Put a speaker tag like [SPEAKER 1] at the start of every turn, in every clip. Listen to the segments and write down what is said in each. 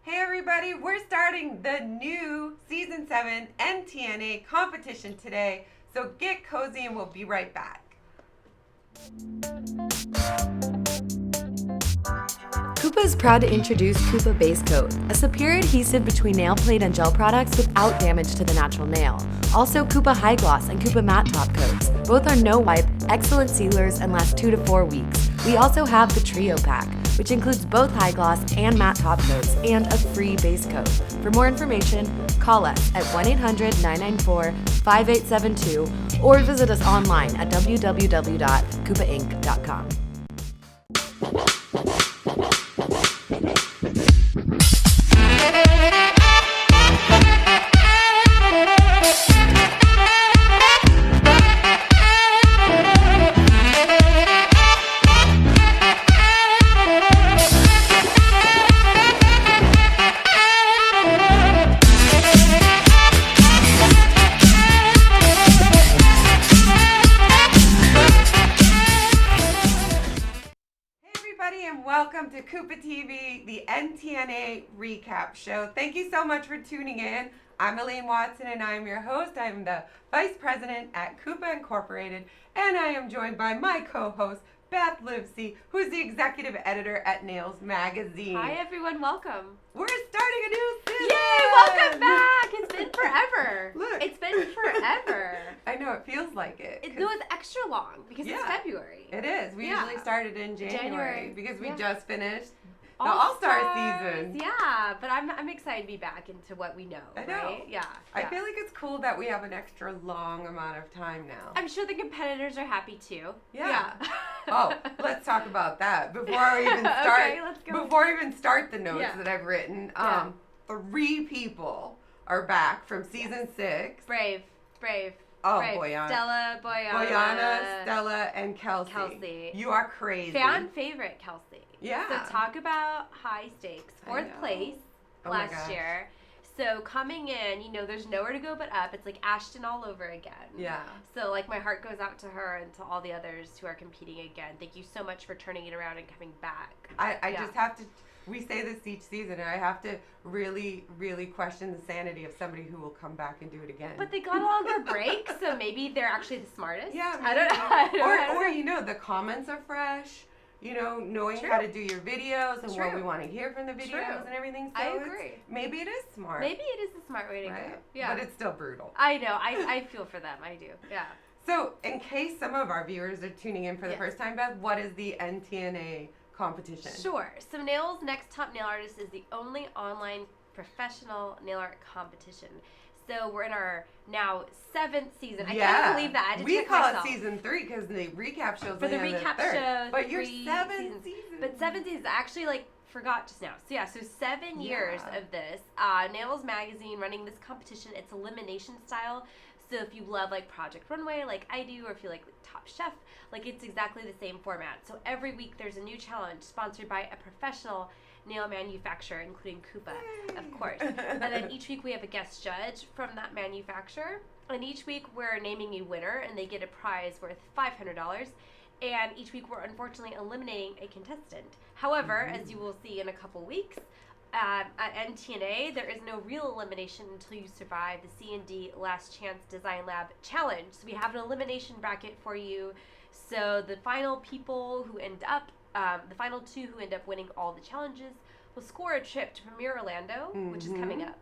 [SPEAKER 1] Hey everybody, we're starting the new Season 7 NTNA competition today, so get cozy and we'll be right back.
[SPEAKER 2] KUPA is proud to introduce KUPA Base Coat, a superior adhesive between nail plate and gel products without damage to the natural nail. Also KUPA High Gloss and KUPA Matte Top Coats. Both are no wipe, excellent sealers, and last 2 to 4 weeks. We also have the Trio Pack, which includes both high gloss and matte top coats and a free base coat. For more information, call us at 1-800-994-5872 or visit us online at www.kupainc.com.
[SPEAKER 1] And welcome to KUPA TV, the NTNA recap show. Thank you so much for tuning in. I'm Elaine Watson and I'm your host. I'm the Vice President at KUPA Incorporated, and I am joined by my co-host, Beth Livesey, who's the Executive Editor at Nails Magazine.
[SPEAKER 3] Hi everyone, welcome.
[SPEAKER 1] We're starting a new season!
[SPEAKER 3] Yay, welcome back! It's been forever.
[SPEAKER 1] Look.
[SPEAKER 3] It's been forever.
[SPEAKER 1] I know, it feels like it.
[SPEAKER 3] No, it's extra long because it's February.
[SPEAKER 1] It is. We usually started in January because we just finished the All-Star season.
[SPEAKER 3] Yeah, but I'm excited to be back into what we know.
[SPEAKER 1] I know.
[SPEAKER 3] Right? Yeah.
[SPEAKER 1] I feel like it's cool that we have an extra long amount of time now.
[SPEAKER 3] I'm sure the competitors are happy too.
[SPEAKER 1] Yeah. Oh, let's talk about that before we even start.
[SPEAKER 3] Okay, let's go.
[SPEAKER 1] Before I even start the notes that I've written, 3 people are back from season 6.
[SPEAKER 3] Brave.
[SPEAKER 1] Oh,
[SPEAKER 3] Brave.
[SPEAKER 1] Boyana.
[SPEAKER 3] Boyana,
[SPEAKER 1] Stella, and Kelsey. You are crazy.
[SPEAKER 3] Fan favorite, Kelsey.
[SPEAKER 1] Yeah.
[SPEAKER 3] So talk about high stakes. 4th place last year. So coming in, there's nowhere to go but up. It's like Ashton all over again.
[SPEAKER 1] Yeah.
[SPEAKER 3] So like my heart goes out to her and to all the others who are competing again. Thank you so much for turning it around and coming back.
[SPEAKER 1] I just have to, we say this each season, and I have to really, really question the sanity of somebody who will come back and do it again.
[SPEAKER 3] But they got a longer break, so maybe they're actually the smartest.
[SPEAKER 1] Yeah.
[SPEAKER 3] I don't know.
[SPEAKER 1] Or the comments are fresh. Knowing how to do your videos and what we want to hear from the videos and everything. So
[SPEAKER 3] I agree.
[SPEAKER 1] Maybe it is smart.
[SPEAKER 3] Maybe it is the smart way to go. Yeah.
[SPEAKER 1] But it's still brutal.
[SPEAKER 3] I know. I feel for them. I do. Yeah.
[SPEAKER 1] So, in case some of our viewers are tuning in for the first time, Beth, what is the NTNA competition?
[SPEAKER 3] Sure. So, Nails Next Top Nail Artist is the only online professional nail art competition. So we're in our now 7th season. I can't believe that.
[SPEAKER 1] We call it season 3 because the recap shows
[SPEAKER 3] for the recap show.
[SPEAKER 1] But you're 7 seasons.
[SPEAKER 3] But 7 seasons. I actually forgot just now. So yeah, so 7 years of this. Nails Magazine running this competition. It's elimination style. So if you love Project Runway like I do, or if you like Top Chef, it's exactly the same format. So every week there's a new challenge sponsored by a professional nail manufacturer, including KUPA, of course. And then each week we have a guest judge from that manufacturer. And each week we're naming a winner, and they get a prize worth $500. And each week we're unfortunately eliminating a contestant. However, as you will see in a couple weeks, at NTNA, there is no real elimination until you survive the C&D Last Chance Design Lab Challenge. So we have an elimination bracket for you. So the final people who end up, the final 2 who end up winning all the challenges will score a trip to Premier Orlando, which is coming up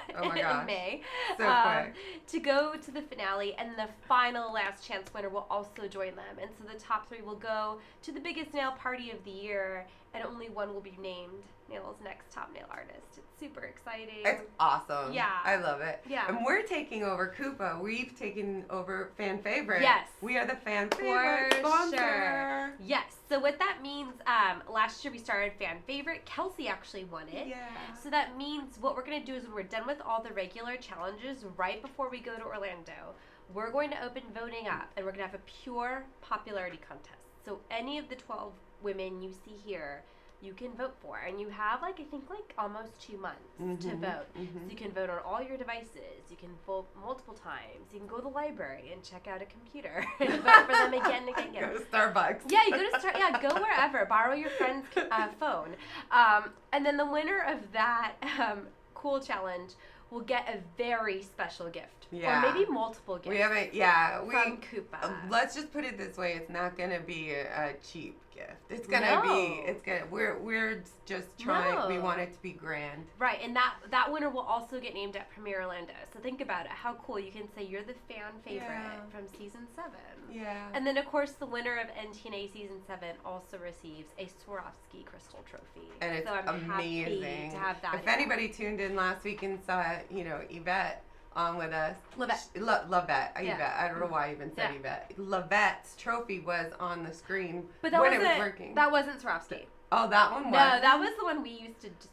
[SPEAKER 3] in May,
[SPEAKER 1] so quick.
[SPEAKER 3] to go to the finale, and the final Last Chance winner will also join them. And so the top 3 will go to the biggest nail party of the year, and only one will be named Nails Next Top Nail Artist. It's super exciting.
[SPEAKER 1] It's awesome.
[SPEAKER 3] Yeah.
[SPEAKER 1] I love it.
[SPEAKER 3] Yeah.
[SPEAKER 1] And we're taking over KUPA. We've taken over Fan Favorite.
[SPEAKER 3] Yes.
[SPEAKER 1] We are the Fan Favorite sponsor.
[SPEAKER 3] Sure. Yes. So what that means, last year we started Fan Favorite. Kelsey actually won it.
[SPEAKER 1] Yeah.
[SPEAKER 3] So that means what we're going to do is when we're done with all the regular challenges, right before we go to Orlando, we're going to open voting up, and we're going to have a pure popularity contest. So any of the 12 women you see here you can vote for. And you have I think almost 2 months to vote. So you can vote on all your devices. You can vote multiple times. You can go to the library and check out a computer and vote for them again and again and again.
[SPEAKER 1] Go to Starbucks.
[SPEAKER 3] Yeah, you go to go wherever. Borrow your friend's phone. And then the winner of that cool challenge will get a very special gift.
[SPEAKER 1] Yeah.
[SPEAKER 3] Or maybe multiple gifts.
[SPEAKER 1] We haven't,
[SPEAKER 3] from KUPA.
[SPEAKER 1] Let's just put it this way: it's not gonna be a cheap gift. It's gonna be. It's gonna. We're just trying.
[SPEAKER 3] No.
[SPEAKER 1] We want it to be grand.
[SPEAKER 3] Right, and that winner will also get named at Premier Orlando. So think about it. How cool! You can say you're the fan favorite from season 7.
[SPEAKER 1] Yeah.
[SPEAKER 3] And then of course the winner of NTNA season 7 also receives a Swarovski crystal trophy.
[SPEAKER 1] And it's
[SPEAKER 3] so I'm
[SPEAKER 1] amazing
[SPEAKER 3] happy to have that.
[SPEAKER 1] If anybody tuned in last week and saw, Yvette on with us.
[SPEAKER 3] Lavette.
[SPEAKER 1] Lavette.
[SPEAKER 3] Yeah.
[SPEAKER 1] Yvette. I don't know why I even said Yvette. Lavette's trophy was on the screen
[SPEAKER 3] But that
[SPEAKER 1] when
[SPEAKER 3] wasn't,
[SPEAKER 1] it was working.
[SPEAKER 3] That wasn't Swarovski.
[SPEAKER 1] Oh, that one was?
[SPEAKER 3] No, that was the one we used to just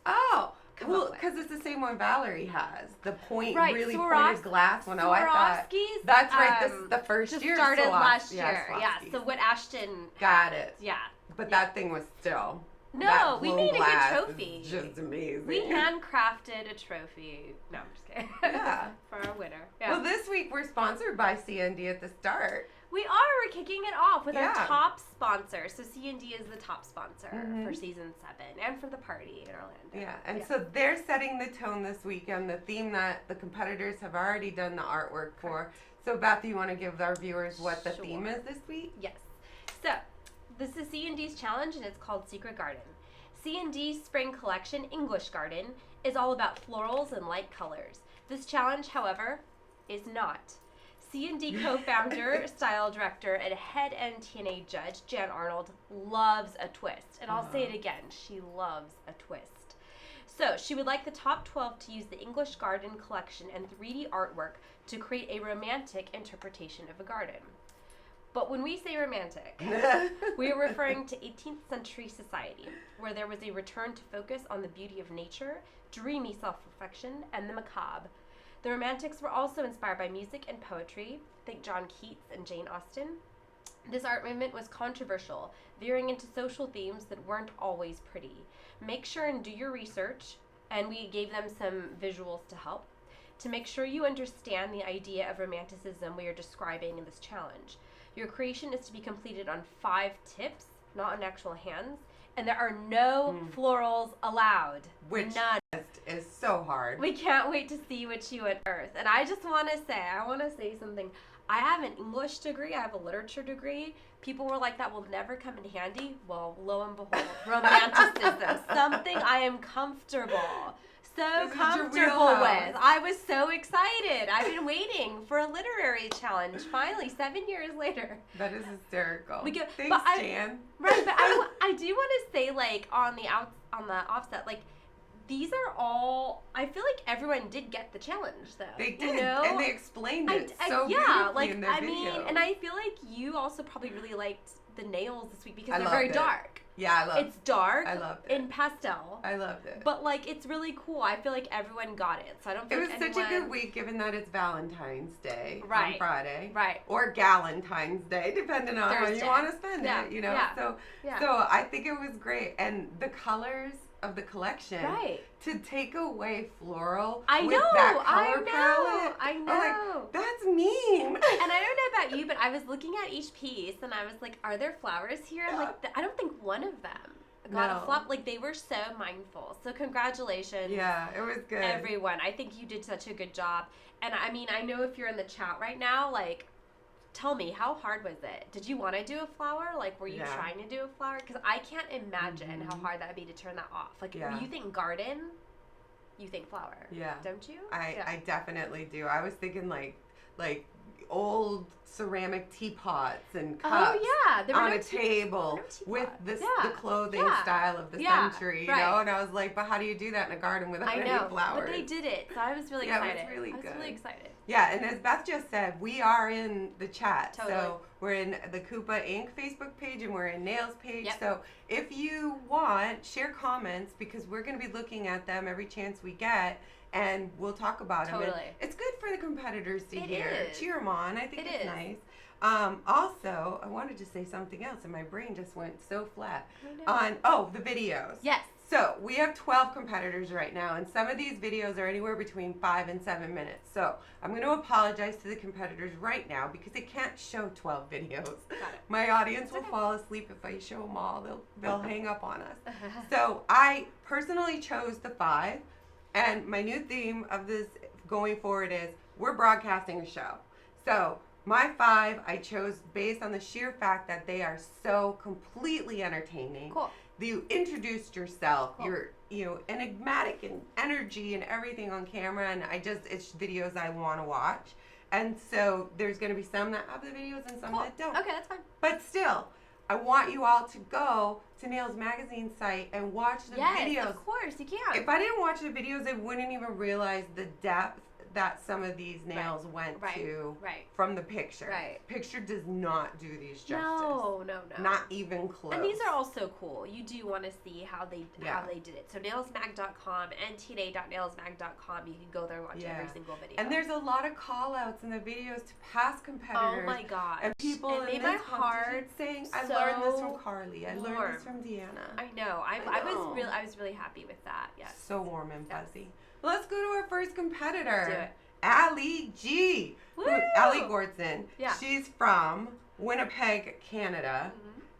[SPEAKER 3] come
[SPEAKER 1] well,
[SPEAKER 3] up with.
[SPEAKER 1] because it's the same one Valerie has. The really
[SPEAKER 3] Swarovski-
[SPEAKER 1] pointed glass one. Oh, I thought.
[SPEAKER 3] Swarovski's,
[SPEAKER 1] That's right. This is the first
[SPEAKER 3] just
[SPEAKER 1] year.
[SPEAKER 3] started last year. Yeah.
[SPEAKER 1] Swarovski's.
[SPEAKER 3] So what Ashton
[SPEAKER 1] Got it.
[SPEAKER 3] Yeah.
[SPEAKER 1] But that thing was still.
[SPEAKER 3] No,
[SPEAKER 1] that
[SPEAKER 3] we
[SPEAKER 1] blown
[SPEAKER 3] made a good
[SPEAKER 1] glass
[SPEAKER 3] trophy.
[SPEAKER 1] is just amazing.
[SPEAKER 3] We handcrafted a trophy. No, I'm just kidding.
[SPEAKER 1] Yeah.
[SPEAKER 3] For our winner. Yeah.
[SPEAKER 1] Well, this week we're sponsored by CND at the start.
[SPEAKER 3] We are. We're kicking it off with our
[SPEAKER 1] Yeah.
[SPEAKER 3] top sponsor. So C&D is the top sponsor for season 7 and for the party in Orlando.
[SPEAKER 1] Yeah, and so they're setting the tone this weekend, the theme that the competitors have already done the artwork for. So Beth, you want to give our viewers what the theme is this week?
[SPEAKER 3] Yes. So this is C&D's challenge, and it's called Secret Garden. C&D's spring collection, English Garden, is all about florals and light colors. This challenge, however, is not. C&D co-founder, style director, and head NTNA judge, Jan Arnold, loves a twist. And I'll say it again, she loves a twist. So she would like the top 12 to use the English Garden collection and 3D artwork to create a romantic interpretation of a garden. But when we say romantic, we are referring to 18th century society, where there was a return to focus on the beauty of nature, dreamy self-reflection, and the macabre. The Romantics were also inspired by music and poetry. Think John Keats and Jane Austen. This art movement was controversial, veering into social themes that weren't always pretty. Make sure and do your research, and we gave them some visuals to help, to make sure you understand the idea of romanticism we are describing in this challenge. Your creation is to be completed on 5 tips, not on actual hands, and there are no florals allowed.
[SPEAKER 1] Which
[SPEAKER 3] None.
[SPEAKER 1] is so hard.
[SPEAKER 3] We can't wait to see what you unearth. And I just want to say something. I have an English degree. I have a literature degree. People were like, that will never come in handy. Well, lo and behold, romanticism. Something I am comfortable. So comfortable with. I was so excited. I've been waiting for a literary challenge. Finally, 7 years later.
[SPEAKER 1] That is hysterical.
[SPEAKER 3] Thanks,
[SPEAKER 1] Jan.
[SPEAKER 3] Right, but I do want to say, like, on the offset, like, these are all. I feel like everyone did get the challenge, though.
[SPEAKER 1] They did,
[SPEAKER 3] you know?
[SPEAKER 1] and they explained it so
[SPEAKER 3] yeah,
[SPEAKER 1] beautifully
[SPEAKER 3] like
[SPEAKER 1] in their video.
[SPEAKER 3] mean, and I feel like you also probably really liked the nails this week because
[SPEAKER 1] I
[SPEAKER 3] they're very
[SPEAKER 1] loved it.
[SPEAKER 3] dark.
[SPEAKER 1] Yeah, I loved it.
[SPEAKER 3] It's dark.
[SPEAKER 1] I loved it.
[SPEAKER 3] In pastel.
[SPEAKER 1] I loved it.
[SPEAKER 3] But like, it's really cool. I feel like everyone got it, so I don't.
[SPEAKER 1] It
[SPEAKER 3] feel
[SPEAKER 1] was
[SPEAKER 3] like
[SPEAKER 1] such a good week, given that it's Valentine's Day on
[SPEAKER 3] Right.
[SPEAKER 1] Friday,
[SPEAKER 3] Right.
[SPEAKER 1] or Galentine's Day, depending on how
[SPEAKER 3] Thursday.
[SPEAKER 1] you want to spend
[SPEAKER 3] Yeah.
[SPEAKER 1] it. You know,
[SPEAKER 3] Yeah.
[SPEAKER 1] so
[SPEAKER 3] Yeah.
[SPEAKER 1] so I think it was great, and the colors of the collection,
[SPEAKER 3] Right.
[SPEAKER 1] to take away floral
[SPEAKER 3] I
[SPEAKER 1] with
[SPEAKER 3] know.
[SPEAKER 1] that
[SPEAKER 3] I
[SPEAKER 1] color
[SPEAKER 3] know.
[SPEAKER 1] palette.
[SPEAKER 3] I
[SPEAKER 1] I'm
[SPEAKER 3] know.
[SPEAKER 1] like, that's mean.
[SPEAKER 3] And I don't know about you, but I was looking at each piece and I was like, are there flowers here? I'm like, I don't think one of them got
[SPEAKER 1] No.
[SPEAKER 3] a flop. Like, they were so mindful. So congratulations.
[SPEAKER 1] Yeah, it was good.
[SPEAKER 3] Everyone. I think you did such a good job. And I mean, I know if you're in the chat right now, like, tell me, how hard was it? Did you want to do a flower? Like, were you trying to do a flower? Because I can't imagine how hard that would be to turn that off. Like, when you think garden, you think flower.
[SPEAKER 1] Yeah.
[SPEAKER 3] Don't you?
[SPEAKER 1] I definitely do. I was thinking like old ceramic teapots and cups
[SPEAKER 3] There were
[SPEAKER 1] on
[SPEAKER 3] no
[SPEAKER 1] a table
[SPEAKER 3] no
[SPEAKER 1] with
[SPEAKER 3] teapots.
[SPEAKER 1] this
[SPEAKER 3] Yeah.
[SPEAKER 1] the clothing
[SPEAKER 3] Yeah.
[SPEAKER 1] style of the
[SPEAKER 3] Yeah.
[SPEAKER 1] century, you
[SPEAKER 3] Right.
[SPEAKER 1] know? And I was like, but how do you do that in a garden without
[SPEAKER 3] I
[SPEAKER 1] any
[SPEAKER 3] know,
[SPEAKER 1] flowers?
[SPEAKER 3] but they did it, so I was really
[SPEAKER 1] Yeah, it was
[SPEAKER 3] excited.
[SPEAKER 1] really
[SPEAKER 3] I was
[SPEAKER 1] good.
[SPEAKER 3] really excited.
[SPEAKER 1] Yeah, and as Beth just said, we are in the chat.
[SPEAKER 3] Totally.
[SPEAKER 1] So we're in the KUPA Inc. Facebook page and we're in Nails page.
[SPEAKER 3] Yep.
[SPEAKER 1] So if you want, share comments because we're going to be looking at them every chance we get. And we'll talk about them.
[SPEAKER 3] Totally.
[SPEAKER 1] And it's good for the competitors to
[SPEAKER 3] It
[SPEAKER 1] hear.
[SPEAKER 3] is.
[SPEAKER 1] Cheer them on. I think
[SPEAKER 3] It
[SPEAKER 1] it's
[SPEAKER 3] is.
[SPEAKER 1] nice. Also, I wanted to say something else, and my brain just went so flat. The videos.
[SPEAKER 3] Yes.
[SPEAKER 1] So we have 12 competitors right now, and some of these videos are anywhere between 5 and 7 minutes. So I'm going to apologize to the competitors right now because I can't show 12 videos.
[SPEAKER 3] Got it.
[SPEAKER 1] My audience will fall asleep if I show them all. They'll hang up on us. So I personally chose the 5, and my new theme of this going forward is we're broadcasting a show. So my 5 I chose based on the sheer fact that they are so completely entertaining.
[SPEAKER 3] Cool.
[SPEAKER 1] You introduced yourself.
[SPEAKER 3] Cool.
[SPEAKER 1] You're enigmatic and energy and everything on camera, and it's videos I want to watch. And so there's going to be some that have the videos and some that don't.
[SPEAKER 3] Okay, that's fine.
[SPEAKER 1] But still, I want you all to go to Nails Magazine site and watch the videos.
[SPEAKER 3] Yes, of course, you can.
[SPEAKER 1] If I didn't watch the videos, I wouldn't even realize the depth that some of these nails went to from the picture.
[SPEAKER 3] Right.
[SPEAKER 1] Picture does not do these justice.
[SPEAKER 3] No.
[SPEAKER 1] Not even close.
[SPEAKER 3] And these are also cool. You do want to see how they did it. So nailsmag.com, ntna.nailsmag.com. You can go there and watch every single video.
[SPEAKER 1] And there's a lot of call outs in the videos to past competitors.
[SPEAKER 3] Oh my gosh.
[SPEAKER 1] And people
[SPEAKER 3] it made
[SPEAKER 1] in
[SPEAKER 3] my
[SPEAKER 1] this
[SPEAKER 3] heart
[SPEAKER 1] saying, I
[SPEAKER 3] so
[SPEAKER 1] learned this from Carly. I learned
[SPEAKER 3] warm.
[SPEAKER 1] this from Deanna.
[SPEAKER 3] I know. I was really happy with that. Yes.
[SPEAKER 1] So warm and fuzzy. Well, let's go to our first competitor.
[SPEAKER 3] Do it.
[SPEAKER 1] Allie G. Allie Gordson.
[SPEAKER 3] Yeah.
[SPEAKER 1] She's from Winnipeg, Canada.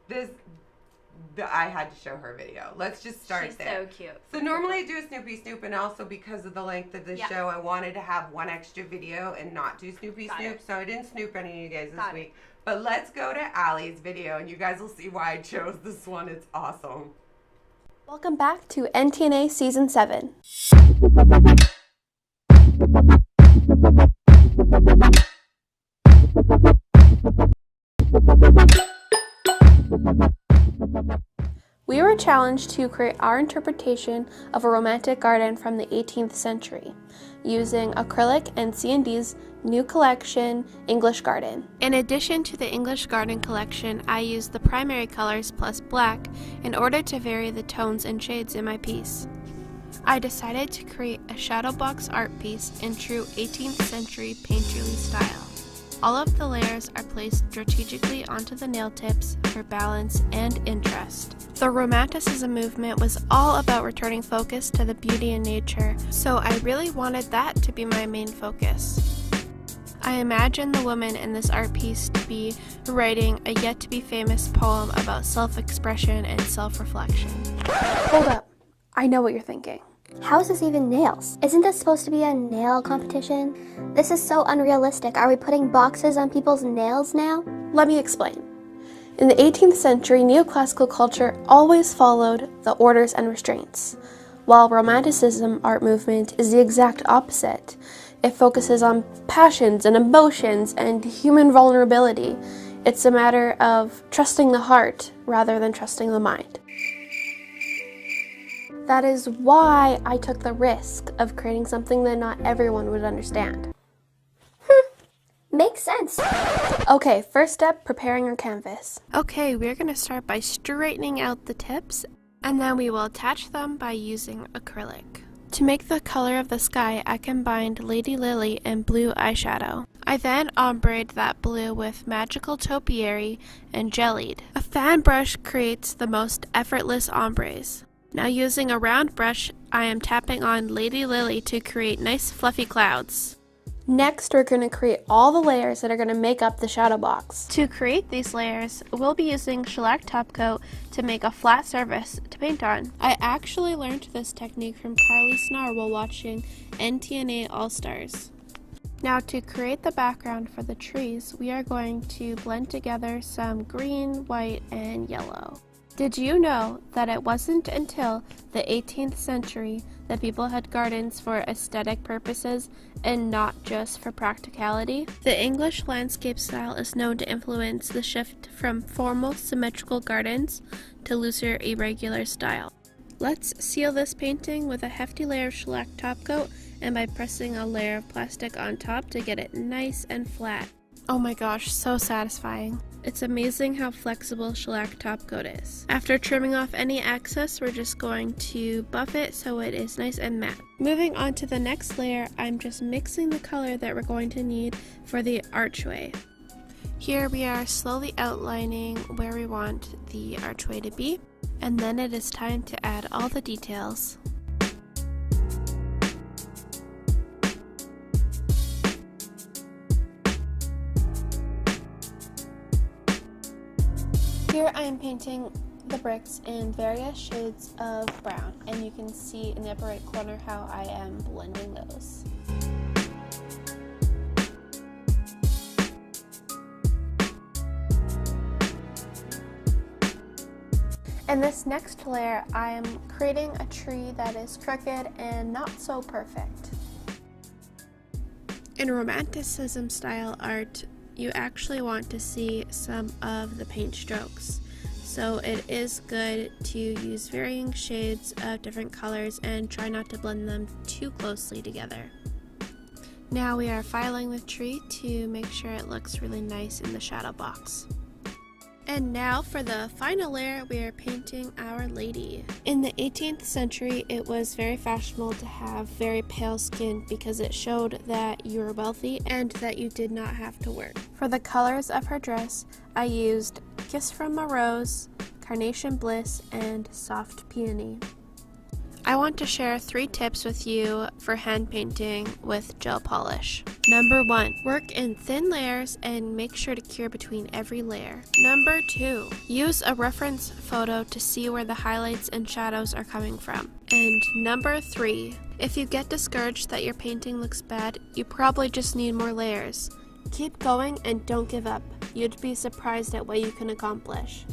[SPEAKER 1] I had to show her video. Let's just start there.
[SPEAKER 3] She's so cute.
[SPEAKER 1] So normally I do a Snoopy Snoop, and also because of the length of the show, I wanted to have one extra video and not do Snoopy Snoop. So I didn't snoop any of you guys this week. But let's go to Allie's video, and you guys will see why I chose this one. It's awesome.
[SPEAKER 4] Welcome back to NTNA Season 7. We were challenged to create our interpretation of a romantic garden from the 18th century, using acrylic and C&D's new collection, English Garden. In addition to the English Garden collection, I used the primary colors plus black in order to vary the tones and shades in my piece. I decided to create a shadow box art piece in true 18th century painterly style. All of the layers are placed strategically onto the nail tips for balance and interest. The Romanticism movement was all about returning focus to the beauty in nature, so I really wanted that to be my main focus. I imagine the woman in this art piece to be writing a yet-to-be-famous poem about self-expression and self-reflection. Hold up. I know what you're thinking.
[SPEAKER 5] How is this even nails? Isn't this supposed to be a nail competition? This is so unrealistic. Are we putting boxes on people's nails now?
[SPEAKER 4] Let me explain. In the 18th century, neoclassical culture always followed the orders and restraints, while Romanticism art movement is the exact opposite. It focuses on passions and emotions and human vulnerability. It's a matter of trusting the heart rather than trusting the mind. That is why I took the risk of creating something that not everyone would understand.
[SPEAKER 5] Makes sense.
[SPEAKER 4] Okay, first step, preparing our canvas. Okay, we're going to start by straightening out the tips, and then we will attach them by using acrylic. To make the color of the sky, I combined Lady Lily and blue eyeshadow. I then ombreed that blue with magical topiary and jellied. A fan brush creates the most effortless ombres. Now using a round brush, I am tapping on Lady Lily to create nice fluffy clouds. Next, we're going to create all the layers that are going to make up the shadow box. To create these layers, we'll be using shellac top coat to make a flat surface to paint on. I actually learned this technique from Carly Snar while watching NTNA All-Stars. Now to create the background for the trees, we are going to blend together some green, white, and yellow. Did you know that it wasn't until the 18th century that people had gardens for aesthetic purposes and not just for practicality? The English landscape style is known to influence the shift from formal symmetrical gardens to looser irregular style. Let's seal this painting with a hefty layer of shellac top coat and by pressing a layer of plastic on top to get it nice and flat. Oh my gosh, so satisfying. It's amazing how flexible shellac top coat is. After trimming off any excess, we're just going to buff it so it is nice and matte. Moving on to the next layer, I'm just mixing the color that we're going to need for the archway. Here we are slowly outlining where we want the archway to be, and then it is time to add all the details. Here I am painting the bricks in various shades of brown, and you can see in the upper right corner how I am blending those. In this next layer, I am creating a tree that is crooked and not so perfect. In Romanticism style art, you actually want to see some of the paint strokes. So it is good to use varying shades of different colors and try not to blend them too closely together. Now we are filing the tree to make sure it looks really nice in the shadow box. And now for the final layer, we are painting Our Lady. In the 18th century, it was very fashionable to have very pale skin because it showed that you were wealthy and that you did not have to work. For the colors of her dress, I used Kiss from a Rose, Carnation Bliss, and Soft Peony. I want to share 3 tips with you for hand painting with gel polish. Number 1, work in thin layers and make sure to cure between every layer. Number 2, use a reference photo to see where the highlights and shadows are coming from. And number 3, if you get discouraged that your painting looks bad, you probably just need more layers. Keep going and don't give up. You'd be surprised at what you can accomplish.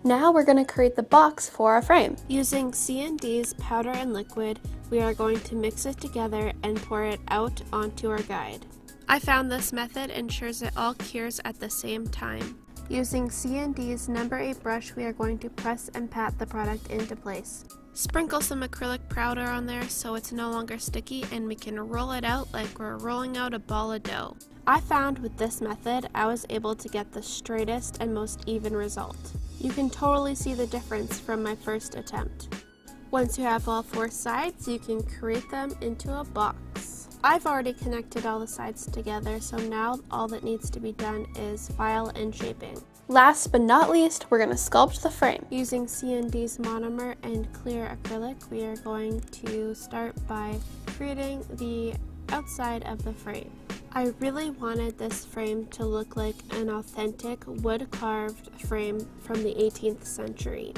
[SPEAKER 5] Now we're going to create the box for our frame.
[SPEAKER 4] Using C&D's powder and liquid, we are going to mix it together and pour it out onto our guide. I found this method ensures it all cures at the same time. Using C&D's number 8 brush, we are going to press and pat the product into place. Sprinkle some acrylic powder on there so it's no longer sticky and we can roll it out like we're rolling out a ball of dough. I found with this method, I was able to get the straightest and most even result. You can totally see the difference from my first attempt. Once you have all 4 sides, you can create them into a box. I've already connected all the sides together, so now all that needs to be done is file and shaping.
[SPEAKER 5] Last but not least, we're going to sculpt the frame.
[SPEAKER 4] Using C&D's monomer and clear acrylic, we are going to start by creating the outside of the frame. I really wanted this frame to look like an authentic wood-carved frame from the 18th century.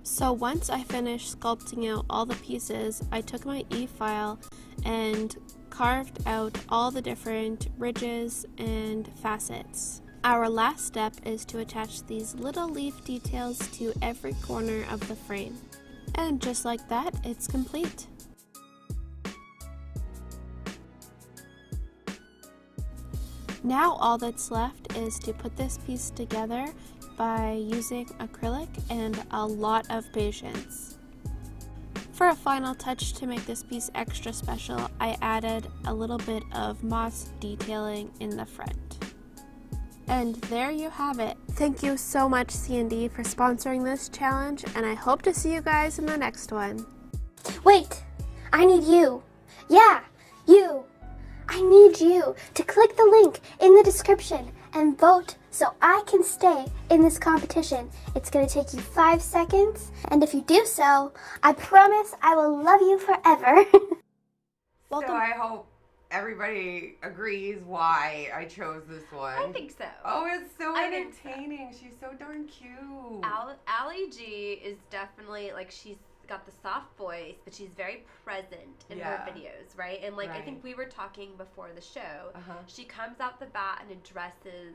[SPEAKER 4] So once I finished sculpting out all the pieces, I took my e-file and carved out all the different ridges and facets. Our last step is to attach these little leaf details to every corner of the frame. And just like that, it's complete. Now all that's left is to put this piece together by using acrylic and a lot of patience. For a final touch to make this piece extra special, I added a little bit of moss detailing in the front. And there you have it. Thank you so much C&D for sponsoring this challenge, and I hope to see you guys in the next one.
[SPEAKER 5] Wait, I need you. Yeah, you. I need you to click the link in the description and vote so I can stay in this competition. It's going to take you 5 seconds, and if you do so, I promise I will love you forever.
[SPEAKER 1] So I hope everybody agrees why I chose this one.
[SPEAKER 3] I think so.
[SPEAKER 1] Oh, it's so
[SPEAKER 3] I think so.
[SPEAKER 1] entertaining. She's so darn cute.
[SPEAKER 3] Allie G is definitely, like, she's got the soft voice, but she's very present in her videos, right? And, like, I think we were talking before the show. She comes out the bat and addresses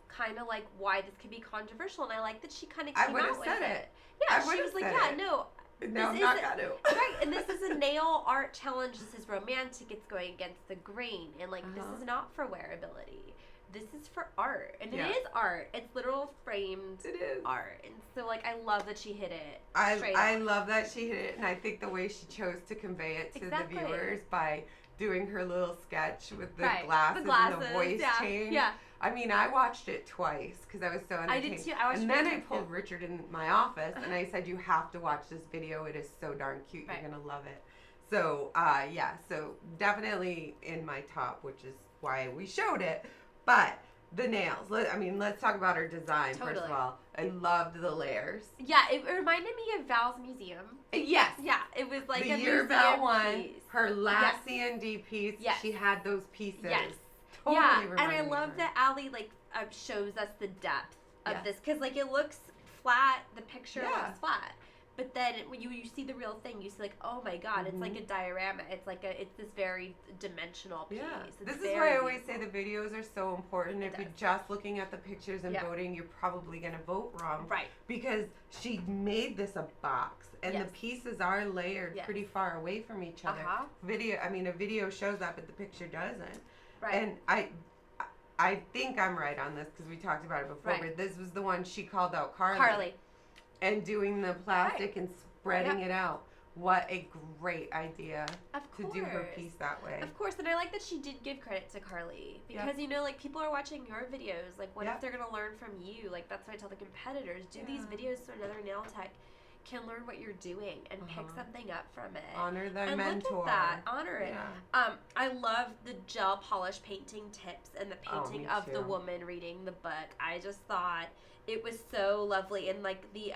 [SPEAKER 3] kind of, like, why this could be controversial, and I like that she kind of came out with it. Yeah, she was like, yeah, no.
[SPEAKER 1] No, I'm not gonna.
[SPEAKER 3] Right, and this is a nail art challenge. This is romantic. It's going against the grain, and, like, this is not for wearability. This is for art, and it is art. It's literal framed art, and so, like, I love that she hit it.
[SPEAKER 1] I love that she hit it, and I think the way she chose to convey it to the viewers by doing her little sketch with the glasses and the voice change. Yeah. I mean, I watched it twice because I was so entertained.
[SPEAKER 3] I did too. I watched
[SPEAKER 1] and then I pulled Richard in my office and I said, you have to watch this video. It is so darn cute. You're going to love it. So, yeah. So, definitely in my top, which is why we showed it. But the nails. Let's talk about her design first of
[SPEAKER 3] Totally.
[SPEAKER 1] all. I loved the layers.
[SPEAKER 3] Yeah, it reminded me of Val's museum.
[SPEAKER 1] Yes.
[SPEAKER 3] Yeah, it was like
[SPEAKER 1] The
[SPEAKER 3] a
[SPEAKER 1] year
[SPEAKER 3] museum
[SPEAKER 1] Val one,
[SPEAKER 3] piece.
[SPEAKER 1] her last
[SPEAKER 3] Yes.
[SPEAKER 1] CND piece,
[SPEAKER 3] Yes.
[SPEAKER 1] she had those pieces.
[SPEAKER 3] Yes.
[SPEAKER 1] Totally
[SPEAKER 3] Yeah, and
[SPEAKER 1] reminded
[SPEAKER 3] I
[SPEAKER 1] me of
[SPEAKER 3] love
[SPEAKER 1] her.
[SPEAKER 3] that Allie shows us the depth of
[SPEAKER 1] Yes.
[SPEAKER 3] this because like it looks flat. The picture
[SPEAKER 1] Yeah.
[SPEAKER 3] looks flat, but then when you see the real thing, you see like, oh my god, it's like a diorama. It's this very dimensional piece.
[SPEAKER 1] Yeah,
[SPEAKER 3] It's
[SPEAKER 1] this is
[SPEAKER 3] very
[SPEAKER 1] why I always
[SPEAKER 3] beautiful.
[SPEAKER 1] say the videos are so important. If
[SPEAKER 3] It
[SPEAKER 1] you're
[SPEAKER 3] does.
[SPEAKER 1] just looking at the pictures and
[SPEAKER 3] Yeah.
[SPEAKER 1] voting, you're probably going to vote wrong.
[SPEAKER 3] Right.
[SPEAKER 1] Because she made this a box, and
[SPEAKER 3] Yes.
[SPEAKER 1] the pieces are layered
[SPEAKER 3] Yes.
[SPEAKER 1] pretty far away from each other.
[SPEAKER 3] Uh-huh.
[SPEAKER 1] A video shows that, but the picture doesn't.
[SPEAKER 3] Right.
[SPEAKER 1] And I think I'm right on this because we talked about it before.
[SPEAKER 3] Right.
[SPEAKER 1] But this was the one she called out
[SPEAKER 3] Carly.
[SPEAKER 1] and doing the plastic and spreading
[SPEAKER 3] Yep.
[SPEAKER 1] it out. What a great idea
[SPEAKER 3] Of
[SPEAKER 1] to
[SPEAKER 3] course.
[SPEAKER 1] do her piece that way.
[SPEAKER 3] Of course, and I like that she did give credit to Carly because people are watching your videos. Like, what
[SPEAKER 1] Yeah.
[SPEAKER 3] if they're gonna learn from you? Like, that's what I tell the competitors: do these videos so another nail tech can learn what you're doing and pick something up from it.
[SPEAKER 1] Honor their
[SPEAKER 3] and
[SPEAKER 1] mentor.
[SPEAKER 3] look at that, honor it.
[SPEAKER 1] Yeah.
[SPEAKER 3] I love the gel polish painting tips and the painting
[SPEAKER 1] me
[SPEAKER 3] of the
[SPEAKER 1] too.
[SPEAKER 3] woman reading the book. I just thought it was so lovely, and like the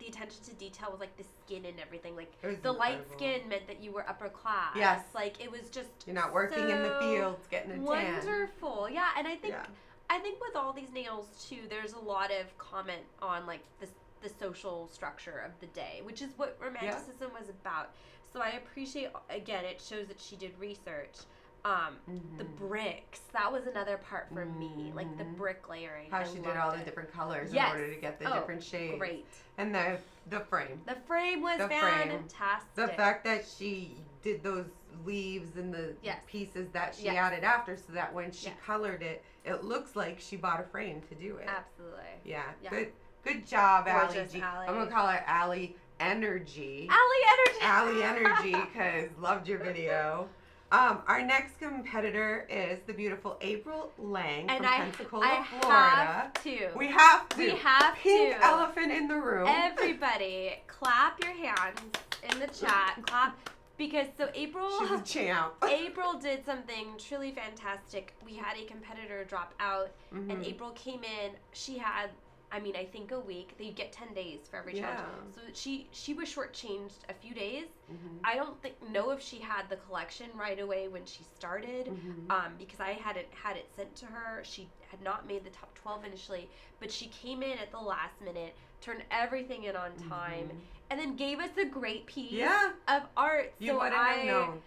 [SPEAKER 3] attention to detail with like the skin and everything. Like
[SPEAKER 1] It was
[SPEAKER 3] the light
[SPEAKER 1] incredible.
[SPEAKER 3] skin meant that you were upper class.
[SPEAKER 1] Yes.
[SPEAKER 3] Like it was just
[SPEAKER 1] You're not working in the
[SPEAKER 3] so
[SPEAKER 1] fields getting a tan.
[SPEAKER 3] wonderful. Yeah, and I think
[SPEAKER 1] Yeah.
[SPEAKER 3] with all these nails too, there's a lot of comment on like the social structure of the day, which is what romanticism was about. So I appreciate, again, it shows that she did research. The bricks, that was another part for me, like the brick layering.
[SPEAKER 1] How
[SPEAKER 3] I
[SPEAKER 1] she did
[SPEAKER 3] loved
[SPEAKER 1] all the
[SPEAKER 3] it.
[SPEAKER 1] different colors
[SPEAKER 3] Yes.
[SPEAKER 1] in order to get the
[SPEAKER 3] Oh,
[SPEAKER 1] different shades.
[SPEAKER 3] Great.
[SPEAKER 1] And the frame.
[SPEAKER 3] The frame was
[SPEAKER 1] The frame.
[SPEAKER 3] fantastic.
[SPEAKER 1] The fact that she did those leaves and the
[SPEAKER 3] Yes.
[SPEAKER 1] pieces that she
[SPEAKER 3] Yes.
[SPEAKER 1] added after, so that when she
[SPEAKER 3] Yes.
[SPEAKER 1] colored it, it looks like she bought a frame to do it.
[SPEAKER 3] Absolutely.
[SPEAKER 1] Yeah.
[SPEAKER 3] Yeah.
[SPEAKER 1] Good job, Allie
[SPEAKER 3] Gorgeous
[SPEAKER 1] G.
[SPEAKER 3] Allie.
[SPEAKER 1] I'm gonna call her Allie Energy.
[SPEAKER 3] Allie Energy.
[SPEAKER 1] Allie Energy, because loved your video. Our next competitor is the beautiful April Lang
[SPEAKER 3] And
[SPEAKER 1] from
[SPEAKER 3] I
[SPEAKER 1] Pensacola, Florida.
[SPEAKER 3] have to.
[SPEAKER 1] We have to.
[SPEAKER 3] We have
[SPEAKER 1] Pink
[SPEAKER 3] to.
[SPEAKER 1] elephant in the room.
[SPEAKER 3] Everybody, clap your hands in the chat. Clap, because April.
[SPEAKER 1] She's a champ.
[SPEAKER 3] April did something truly fantastic. We had a competitor drop out,
[SPEAKER 1] Mm-hmm.
[SPEAKER 3] and April came in. She had, I think a week. They get 10 days for every challenge.
[SPEAKER 1] Yeah.
[SPEAKER 3] So she was shortchanged a few days.
[SPEAKER 1] Mm-hmm.
[SPEAKER 3] I don't know if she had the collection right away when she started,
[SPEAKER 1] Mm-hmm.
[SPEAKER 3] because I hadn't had it sent to her. She had not made the top 12 initially, but she came in at the last minute, turned everything in on time, and then gave us a great piece
[SPEAKER 1] Yeah.
[SPEAKER 3] of art.
[SPEAKER 1] You wouldn't have known.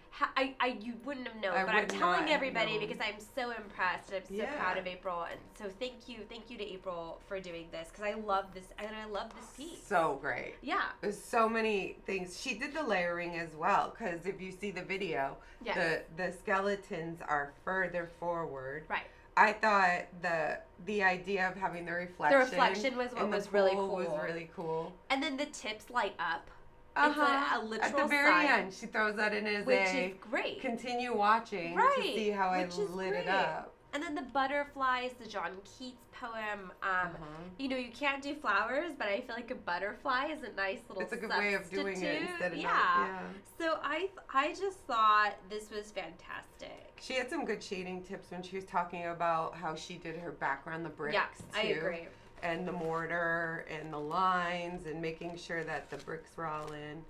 [SPEAKER 3] You wouldn't have known,
[SPEAKER 1] I
[SPEAKER 3] but I'm
[SPEAKER 1] would not
[SPEAKER 3] telling
[SPEAKER 1] have
[SPEAKER 3] everybody
[SPEAKER 1] known.
[SPEAKER 3] because I'm so impressed and I'm so
[SPEAKER 1] Yeah.
[SPEAKER 3] proud of April. And so thank you to April for doing this because I love this and I love this piece.
[SPEAKER 1] So great.
[SPEAKER 3] Yeah.
[SPEAKER 1] There's so many things. She did the layering as well, because if you see the video,
[SPEAKER 3] Yes.
[SPEAKER 1] the skeletons are further forward.
[SPEAKER 3] Right.
[SPEAKER 1] I thought the idea of having the reflection.
[SPEAKER 3] The reflection was what
[SPEAKER 1] in the
[SPEAKER 3] was really
[SPEAKER 1] pool
[SPEAKER 3] cool.
[SPEAKER 1] Was really cool.
[SPEAKER 3] And then the tips light up.
[SPEAKER 1] Uh-huh.
[SPEAKER 3] It's a literal
[SPEAKER 1] At the very
[SPEAKER 3] sign,
[SPEAKER 1] end, she throws that in as
[SPEAKER 3] which
[SPEAKER 1] a
[SPEAKER 3] is great.
[SPEAKER 1] continue watching
[SPEAKER 3] Right,
[SPEAKER 1] to see how I
[SPEAKER 3] which is
[SPEAKER 1] lit it
[SPEAKER 3] great.
[SPEAKER 1] up.
[SPEAKER 3] And then the butterflies, the John Keats poem. You can't do flowers, but I feel like a butterfly is a nice little
[SPEAKER 1] It's a good way of doing it
[SPEAKER 3] substitute.
[SPEAKER 1] instead of
[SPEAKER 3] yeah.
[SPEAKER 1] not, yeah.
[SPEAKER 3] So I just thought this was fantastic.
[SPEAKER 1] She had some good shading tips when she was talking about how she did her background, the bricks
[SPEAKER 3] Yeah,
[SPEAKER 1] too.
[SPEAKER 3] I agree.
[SPEAKER 1] And the mortar and the lines and making sure that the bricks were all in.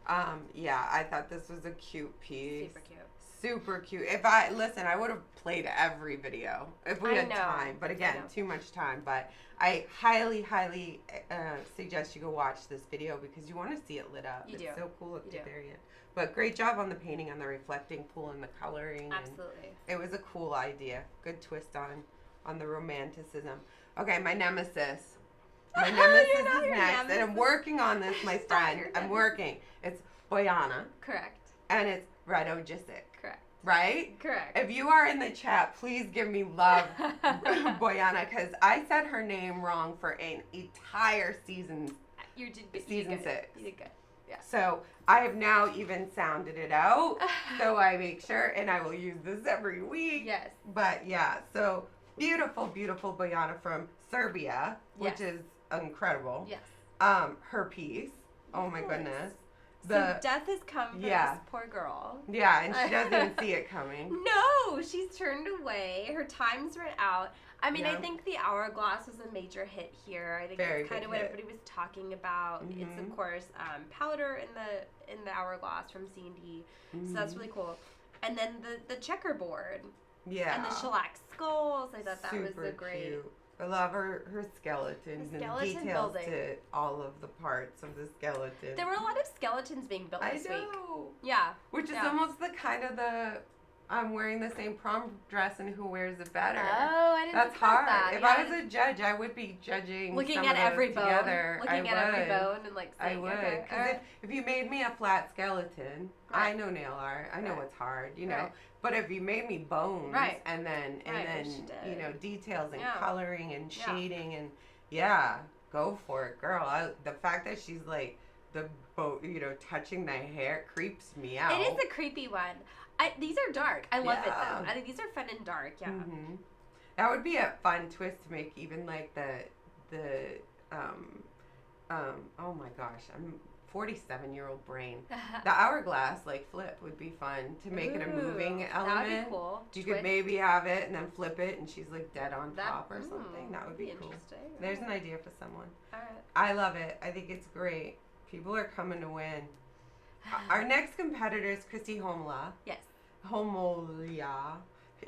[SPEAKER 1] I thought this was a cute piece.
[SPEAKER 3] Super cute.
[SPEAKER 1] Super cute. I would have played every video if we
[SPEAKER 3] I
[SPEAKER 1] had
[SPEAKER 3] know.
[SPEAKER 1] time. But again,
[SPEAKER 3] I know.
[SPEAKER 1] too much time. But I highly suggest you go watch this video because you want to see it lit up.
[SPEAKER 3] You
[SPEAKER 1] it's
[SPEAKER 3] do.
[SPEAKER 1] so cool at
[SPEAKER 3] You
[SPEAKER 1] the
[SPEAKER 3] do.
[SPEAKER 1] very end. But great job on the painting, on the reflecting pool and the coloring.
[SPEAKER 3] Absolutely.
[SPEAKER 1] And it was a cool idea. Good twist on the romanticism. Okay, my nemesis. My nemesis
[SPEAKER 3] You're not
[SPEAKER 1] is
[SPEAKER 3] your
[SPEAKER 1] next. And I'm
[SPEAKER 3] nemesis.
[SPEAKER 1] working on this, my
[SPEAKER 3] Stop
[SPEAKER 1] friend.
[SPEAKER 3] your
[SPEAKER 1] I'm
[SPEAKER 3] nemesis.
[SPEAKER 1] working. It's Boyana.
[SPEAKER 3] Correct.
[SPEAKER 1] And it's Radojicic.
[SPEAKER 3] Correct.
[SPEAKER 1] Right?
[SPEAKER 3] Correct.
[SPEAKER 1] If you are in the chat, please give me love, Boyana, because I said her name wrong for an entire season.
[SPEAKER 3] You did good.
[SPEAKER 1] Season
[SPEAKER 3] you did good.
[SPEAKER 1] 6.
[SPEAKER 3] You did good. Yeah.
[SPEAKER 1] So I have now even sounded it out, so I make sure, and I will use this every week.
[SPEAKER 3] Yes.
[SPEAKER 1] But yeah, so beautiful, beautiful Bojana from Serbia, which
[SPEAKER 3] Yes.
[SPEAKER 1] is incredible.
[SPEAKER 3] Yes.
[SPEAKER 1] Her piece. Oh my
[SPEAKER 3] Yes.
[SPEAKER 1] goodness.
[SPEAKER 3] So death has come for
[SPEAKER 1] Yeah.
[SPEAKER 3] this poor girl.
[SPEAKER 1] Yeah, and she doesn't even see it coming.
[SPEAKER 3] No, she's turned away. Her time's run out. I mean,
[SPEAKER 1] Yeah.
[SPEAKER 3] I think the hourglass was a major hit here. I think
[SPEAKER 1] Very
[SPEAKER 3] that's kind
[SPEAKER 1] good
[SPEAKER 3] of what
[SPEAKER 1] hit.
[SPEAKER 3] everybody was talking about. It's of course powder in the hourglass from C&D, so that's really cool. And then the checkerboard
[SPEAKER 1] Yeah.
[SPEAKER 3] and the shellac skulls. I thought that was
[SPEAKER 1] Super
[SPEAKER 3] a great.
[SPEAKER 1] cute. I love her skeletons
[SPEAKER 3] The
[SPEAKER 1] and
[SPEAKER 3] skeleton
[SPEAKER 1] details
[SPEAKER 3] building.
[SPEAKER 1] to all of the parts of the skeleton.
[SPEAKER 3] There were a lot of skeletons being built
[SPEAKER 1] I
[SPEAKER 3] this week.
[SPEAKER 1] know.
[SPEAKER 3] Yeah.
[SPEAKER 1] Which is
[SPEAKER 3] Yeah.
[SPEAKER 1] almost the kind of the I'm wearing the same prom dress and who wears it better.
[SPEAKER 3] Oh, I didn't
[SPEAKER 1] That's
[SPEAKER 3] think about
[SPEAKER 1] hard.
[SPEAKER 3] that.
[SPEAKER 1] If
[SPEAKER 3] Yeah.
[SPEAKER 1] I was a judge, I would be judging
[SPEAKER 3] Looking
[SPEAKER 1] some
[SPEAKER 3] at
[SPEAKER 1] of those
[SPEAKER 3] every bone,
[SPEAKER 1] together.
[SPEAKER 3] looking
[SPEAKER 1] I
[SPEAKER 3] at every
[SPEAKER 1] would.
[SPEAKER 3] bone, and like
[SPEAKER 1] I
[SPEAKER 3] saying,
[SPEAKER 1] would.
[SPEAKER 3] okay,
[SPEAKER 1] Because
[SPEAKER 3] all right.
[SPEAKER 1] if you made me a flat skeleton, I
[SPEAKER 3] Right.
[SPEAKER 1] know nail art. I know
[SPEAKER 3] Right.
[SPEAKER 1] what's hard, you know.
[SPEAKER 3] Right.
[SPEAKER 1] But if you made me bones
[SPEAKER 3] Right.
[SPEAKER 1] and then
[SPEAKER 3] Right, which she did.
[SPEAKER 1] you know, details and
[SPEAKER 3] Yeah.
[SPEAKER 1] coloring and
[SPEAKER 3] Yeah.
[SPEAKER 1] shading and yeah, go for it, girl. The fact that she's like you know, touching the hair creeps me out.
[SPEAKER 3] It is a creepy one. These are dark. I love it
[SPEAKER 1] Yeah.
[SPEAKER 3] though. I think these are fun and dark. Yeah.
[SPEAKER 1] Mhm. That would be a fun twist to make even like the oh my gosh, I'm 47-year-old brain. The hourglass like flip would be fun to make it a moving
[SPEAKER 3] Ooh,
[SPEAKER 1] element.
[SPEAKER 3] That would be cool.
[SPEAKER 1] You
[SPEAKER 3] Twist.
[SPEAKER 1] could maybe have it and then flip it and she's like dead on top or
[SPEAKER 3] ooh,
[SPEAKER 1] something. That would be cool.
[SPEAKER 3] interesting.
[SPEAKER 1] There's an idea for someone.
[SPEAKER 3] All right.
[SPEAKER 1] I love it. I think it's great. People are coming to win. Our next competitor is Christy Homola.
[SPEAKER 3] Yes.
[SPEAKER 1] Homolia.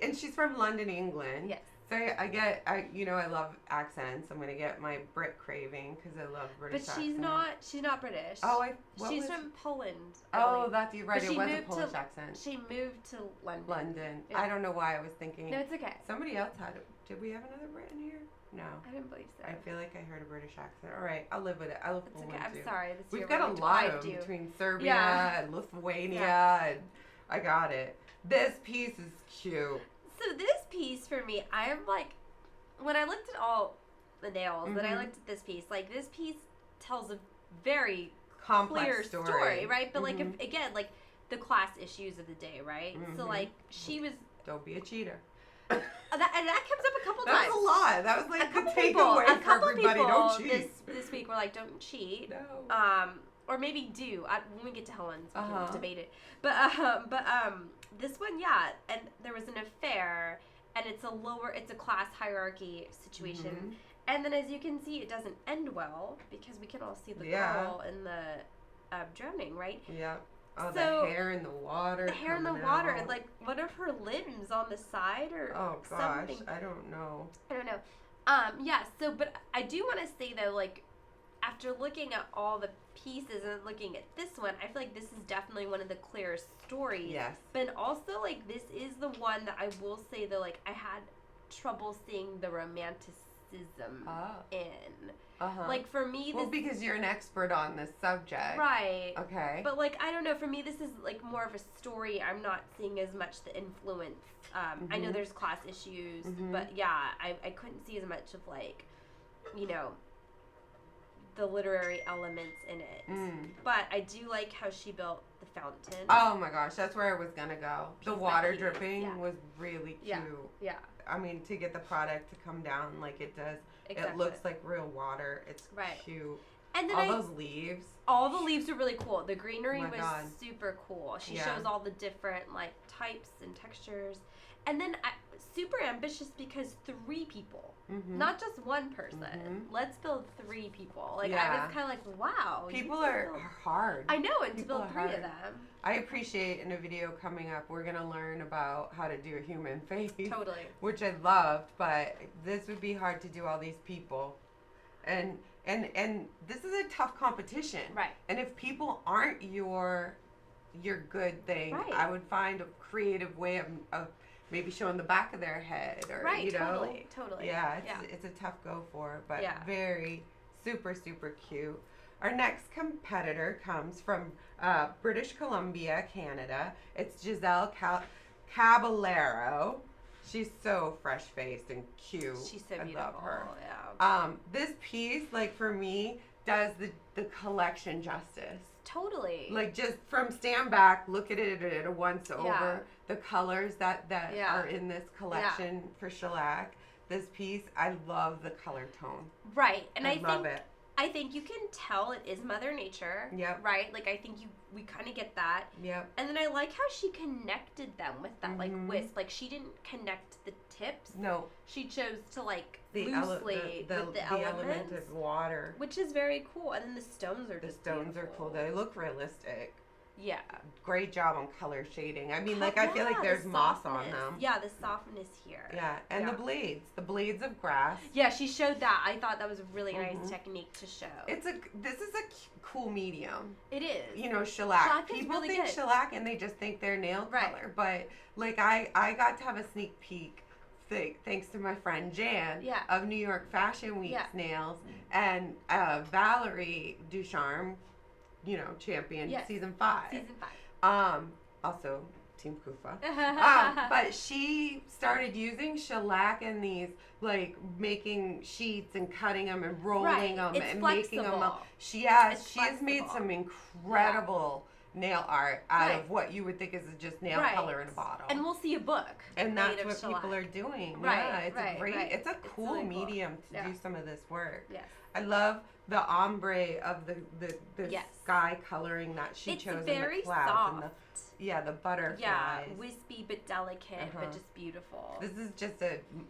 [SPEAKER 1] And she's from London, England.
[SPEAKER 3] Yes.
[SPEAKER 1] So I love accents. I'm gonna get my Brit craving because I love British
[SPEAKER 3] But
[SPEAKER 1] accents.
[SPEAKER 3] she's not British.
[SPEAKER 1] Oh,
[SPEAKER 3] she's
[SPEAKER 1] was-
[SPEAKER 3] from Poland. I
[SPEAKER 1] Oh,
[SPEAKER 3] believe.
[SPEAKER 1] that's right.
[SPEAKER 3] But
[SPEAKER 1] It
[SPEAKER 3] she
[SPEAKER 1] was a
[SPEAKER 3] moved
[SPEAKER 1] Polish
[SPEAKER 3] to-
[SPEAKER 1] accent.
[SPEAKER 3] She moved to London.
[SPEAKER 1] London.
[SPEAKER 3] Yeah.
[SPEAKER 1] I don't know why I was thinking.
[SPEAKER 3] No, it's okay.
[SPEAKER 1] Somebody else had it. Did we have another Brit in here? No.
[SPEAKER 3] I didn't believe so.
[SPEAKER 1] I feel like I heard a British accent. All right, I'll live with it. I love
[SPEAKER 3] It's
[SPEAKER 1] Poland
[SPEAKER 3] okay. I'm
[SPEAKER 1] too.
[SPEAKER 3] sorry. This
[SPEAKER 1] We've
[SPEAKER 3] year
[SPEAKER 1] got
[SPEAKER 3] we're
[SPEAKER 1] a
[SPEAKER 3] going to
[SPEAKER 1] lot
[SPEAKER 3] drive
[SPEAKER 1] of them
[SPEAKER 3] you.
[SPEAKER 1] between Serbia
[SPEAKER 3] Yeah.
[SPEAKER 1] and Lithuania, and I got it. This piece is cute.
[SPEAKER 3] So this piece for me, I am like, when I looked at all the nails, then I
[SPEAKER 1] Mhm.
[SPEAKER 3] looked at this piece. Like this piece tells a very
[SPEAKER 1] Complex
[SPEAKER 3] clear
[SPEAKER 1] story.
[SPEAKER 3] right? But like,
[SPEAKER 1] Mhm.
[SPEAKER 3] if, again, like the class issues of the day, right? So
[SPEAKER 1] Mhm.
[SPEAKER 3] like she was,
[SPEAKER 1] Don't be a cheater.
[SPEAKER 3] and that comes up a couple
[SPEAKER 1] That
[SPEAKER 3] times.
[SPEAKER 1] was a lot. That was
[SPEAKER 3] A
[SPEAKER 1] like the
[SPEAKER 3] couple people,
[SPEAKER 1] takeaway
[SPEAKER 3] a
[SPEAKER 1] for
[SPEAKER 3] couple
[SPEAKER 1] everybody.
[SPEAKER 3] people
[SPEAKER 1] Don't cheat.
[SPEAKER 3] this week were like, don't cheat.
[SPEAKER 1] No.
[SPEAKER 3] Or maybe do. When we get to Helen's, we
[SPEAKER 1] Uh-huh.
[SPEAKER 3] can debate it. But this one, yeah, and there was an affair, and it's a class hierarchy situation.
[SPEAKER 1] Mhm.
[SPEAKER 3] And then, as you can see, it doesn't end well because we can all see the
[SPEAKER 1] Yeah.
[SPEAKER 3] girl in the drowning, right?
[SPEAKER 1] Yeah. Oh,
[SPEAKER 3] So,
[SPEAKER 1] the hair in the water.
[SPEAKER 3] The hair in the
[SPEAKER 1] coming
[SPEAKER 3] water,
[SPEAKER 1] out.
[SPEAKER 3] and like one of her limbs on the side, or
[SPEAKER 1] Oh gosh,
[SPEAKER 3] something.
[SPEAKER 1] I don't know.
[SPEAKER 3] I don't know. Yeah. So, but I do want to say though, like, after looking at all the pieces and looking at this one, I feel like this is definitely one of the clearest stories.
[SPEAKER 1] Yes.
[SPEAKER 3] But also, like, this is the one that I will say though, like, I had trouble seeing the romanticism
[SPEAKER 1] Oh.
[SPEAKER 3] in.
[SPEAKER 1] Uh-huh.
[SPEAKER 3] Like for me,
[SPEAKER 1] well,
[SPEAKER 3] this
[SPEAKER 1] because you're an expert on this subject.
[SPEAKER 3] right.
[SPEAKER 1] Okay.
[SPEAKER 3] But like I don't know, for me this is like more of a story. I'm not seeing as much the influence. I know
[SPEAKER 1] Mhm.
[SPEAKER 3] there's class issues,
[SPEAKER 1] Mhm.
[SPEAKER 3] but yeah, I couldn't see as much of like, you know, the literary elements in it. But I do like how she built the fountain.
[SPEAKER 1] Oh my gosh, that's where I was gonna go. The
[SPEAKER 3] Piece by
[SPEAKER 1] water
[SPEAKER 3] piece,
[SPEAKER 1] dripping
[SPEAKER 3] yeah.
[SPEAKER 1] was really cute.
[SPEAKER 3] Yeah. Yeah.
[SPEAKER 1] I mean, to get the product to come down like it does,
[SPEAKER 3] Exactly.
[SPEAKER 1] it looks like real water. It's
[SPEAKER 3] Right.
[SPEAKER 1] cute.
[SPEAKER 3] And then
[SPEAKER 1] All those leaves.
[SPEAKER 3] all the leaves are really cool. The greenery
[SPEAKER 1] Oh my
[SPEAKER 3] was
[SPEAKER 1] God.
[SPEAKER 3] super cool. She
[SPEAKER 1] Yeah.
[SPEAKER 3] shows all the different like types and textures. And then super ambitious because 3 people,
[SPEAKER 1] Mm-hmm.
[SPEAKER 3] not just one person.
[SPEAKER 1] Mhm.
[SPEAKER 3] Let's build 3 people. Like I
[SPEAKER 1] Yeah.
[SPEAKER 3] was kind of like, wow. you
[SPEAKER 1] People
[SPEAKER 3] can
[SPEAKER 1] are
[SPEAKER 3] build-
[SPEAKER 1] hard.
[SPEAKER 3] I know, and to
[SPEAKER 1] people
[SPEAKER 3] build
[SPEAKER 1] are
[SPEAKER 3] 3 of
[SPEAKER 1] hard.
[SPEAKER 3] them.
[SPEAKER 1] I appreciate in a video coming up, we're gonna learn about how to do a human face.
[SPEAKER 3] Totally.
[SPEAKER 1] Which I loved, but this would be hard to do all these people. And this is a tough competition.
[SPEAKER 3] Right.
[SPEAKER 1] And if people aren't your good thing,
[SPEAKER 3] Right.
[SPEAKER 1] I would find a creative way of maybe showing the back of their head or
[SPEAKER 3] Right.
[SPEAKER 1] you know.
[SPEAKER 3] Totally.
[SPEAKER 1] Yeah, it's a tough go for, but
[SPEAKER 3] Yeah.
[SPEAKER 1] very super cute. Our next competitor comes from British Columbia, Canada. It's Giselle Caballero. She's so fresh-faced and cute.
[SPEAKER 3] She's so
[SPEAKER 1] I
[SPEAKER 3] beautiful.
[SPEAKER 1] love her.
[SPEAKER 3] Yeah.
[SPEAKER 1] This piece, like for me, does the collection justice.
[SPEAKER 3] Totally.
[SPEAKER 1] Like just from stand back, look at it at a once over.
[SPEAKER 3] Yeah.
[SPEAKER 1] The colors that
[SPEAKER 3] Yeah.
[SPEAKER 1] are in this collection for shellac. This piece, I love the color tone.
[SPEAKER 3] Right. And
[SPEAKER 1] I
[SPEAKER 3] I
[SPEAKER 1] love
[SPEAKER 3] think
[SPEAKER 1] it.
[SPEAKER 3] I think you can tell it is Mother Nature.
[SPEAKER 1] Yep.
[SPEAKER 3] Right? Like, I think we kind of get that.
[SPEAKER 1] Yep.
[SPEAKER 3] And then I like how she connected them with that, like, wisp. Like, she didn't connect the tips.
[SPEAKER 1] No.
[SPEAKER 3] She chose to, like,
[SPEAKER 1] The
[SPEAKER 3] loosely with the
[SPEAKER 1] element
[SPEAKER 3] elements.
[SPEAKER 1] of water.
[SPEAKER 3] Which is very cool. And then the stones are just
[SPEAKER 1] are cool. They look realistic.
[SPEAKER 3] Yeah.
[SPEAKER 1] Great job on color shading. I mean, like, I feel like there's moss on them.
[SPEAKER 3] Yeah, the softness here.
[SPEAKER 1] Yeah, and the blades of grass.
[SPEAKER 3] Yeah, she showed that. I thought that was a really nice technique to show.
[SPEAKER 1] This is a cool medium.
[SPEAKER 3] It is.
[SPEAKER 1] You know, shellac.
[SPEAKER 3] Shellac is
[SPEAKER 1] People
[SPEAKER 3] really
[SPEAKER 1] think
[SPEAKER 3] good.
[SPEAKER 1] shellac and they just think they're nail color, but like I got to have a sneak peek. Thanks to my friend Jan of New York Fashion Week's nails, and Valerie Ducharme, you know, champion season 5.
[SPEAKER 3] Season 5.
[SPEAKER 1] Also Team KUPA. But she started using shellac in these, like, making sheets and cutting them and rolling them and making them. She has made some incredible nail art out of what you would think is just nail color in a bottle.
[SPEAKER 3] And we'll see a book.
[SPEAKER 1] And that's what people are doing.
[SPEAKER 3] Right,
[SPEAKER 1] Yeah, it's a cool
[SPEAKER 3] really
[SPEAKER 1] medium to do some of this work.
[SPEAKER 3] Yes.
[SPEAKER 1] I love the ombre of the sky coloring that she chose in the clouds.
[SPEAKER 3] Soft.
[SPEAKER 1] And the butterflies.
[SPEAKER 3] Yeah, wispy but delicate, but just beautiful.
[SPEAKER 1] This is just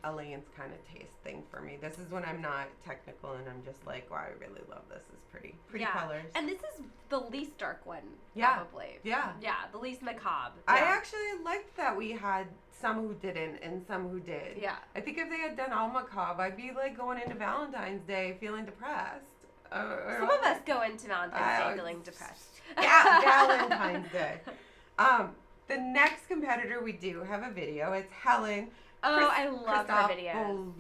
[SPEAKER 1] Elaine's kind of taste thing for me. This is when I'm not technical and I'm just like, wow, I really love this. It's pretty colors.
[SPEAKER 3] And this is the least dark one, probably.
[SPEAKER 1] Yeah.
[SPEAKER 3] Yeah, the least macabre.
[SPEAKER 1] I actually liked that we had some who didn't and some who did.
[SPEAKER 3] Yeah.
[SPEAKER 1] I think if they had done all macabre, I'd be like going into Valentine's Day feeling depressed.
[SPEAKER 3] Some of us go into Valentine's Day feeling depressed.
[SPEAKER 1] Yeah, Valentine's Day. The next competitor we do have a video. It's Helen.
[SPEAKER 3] I love her video.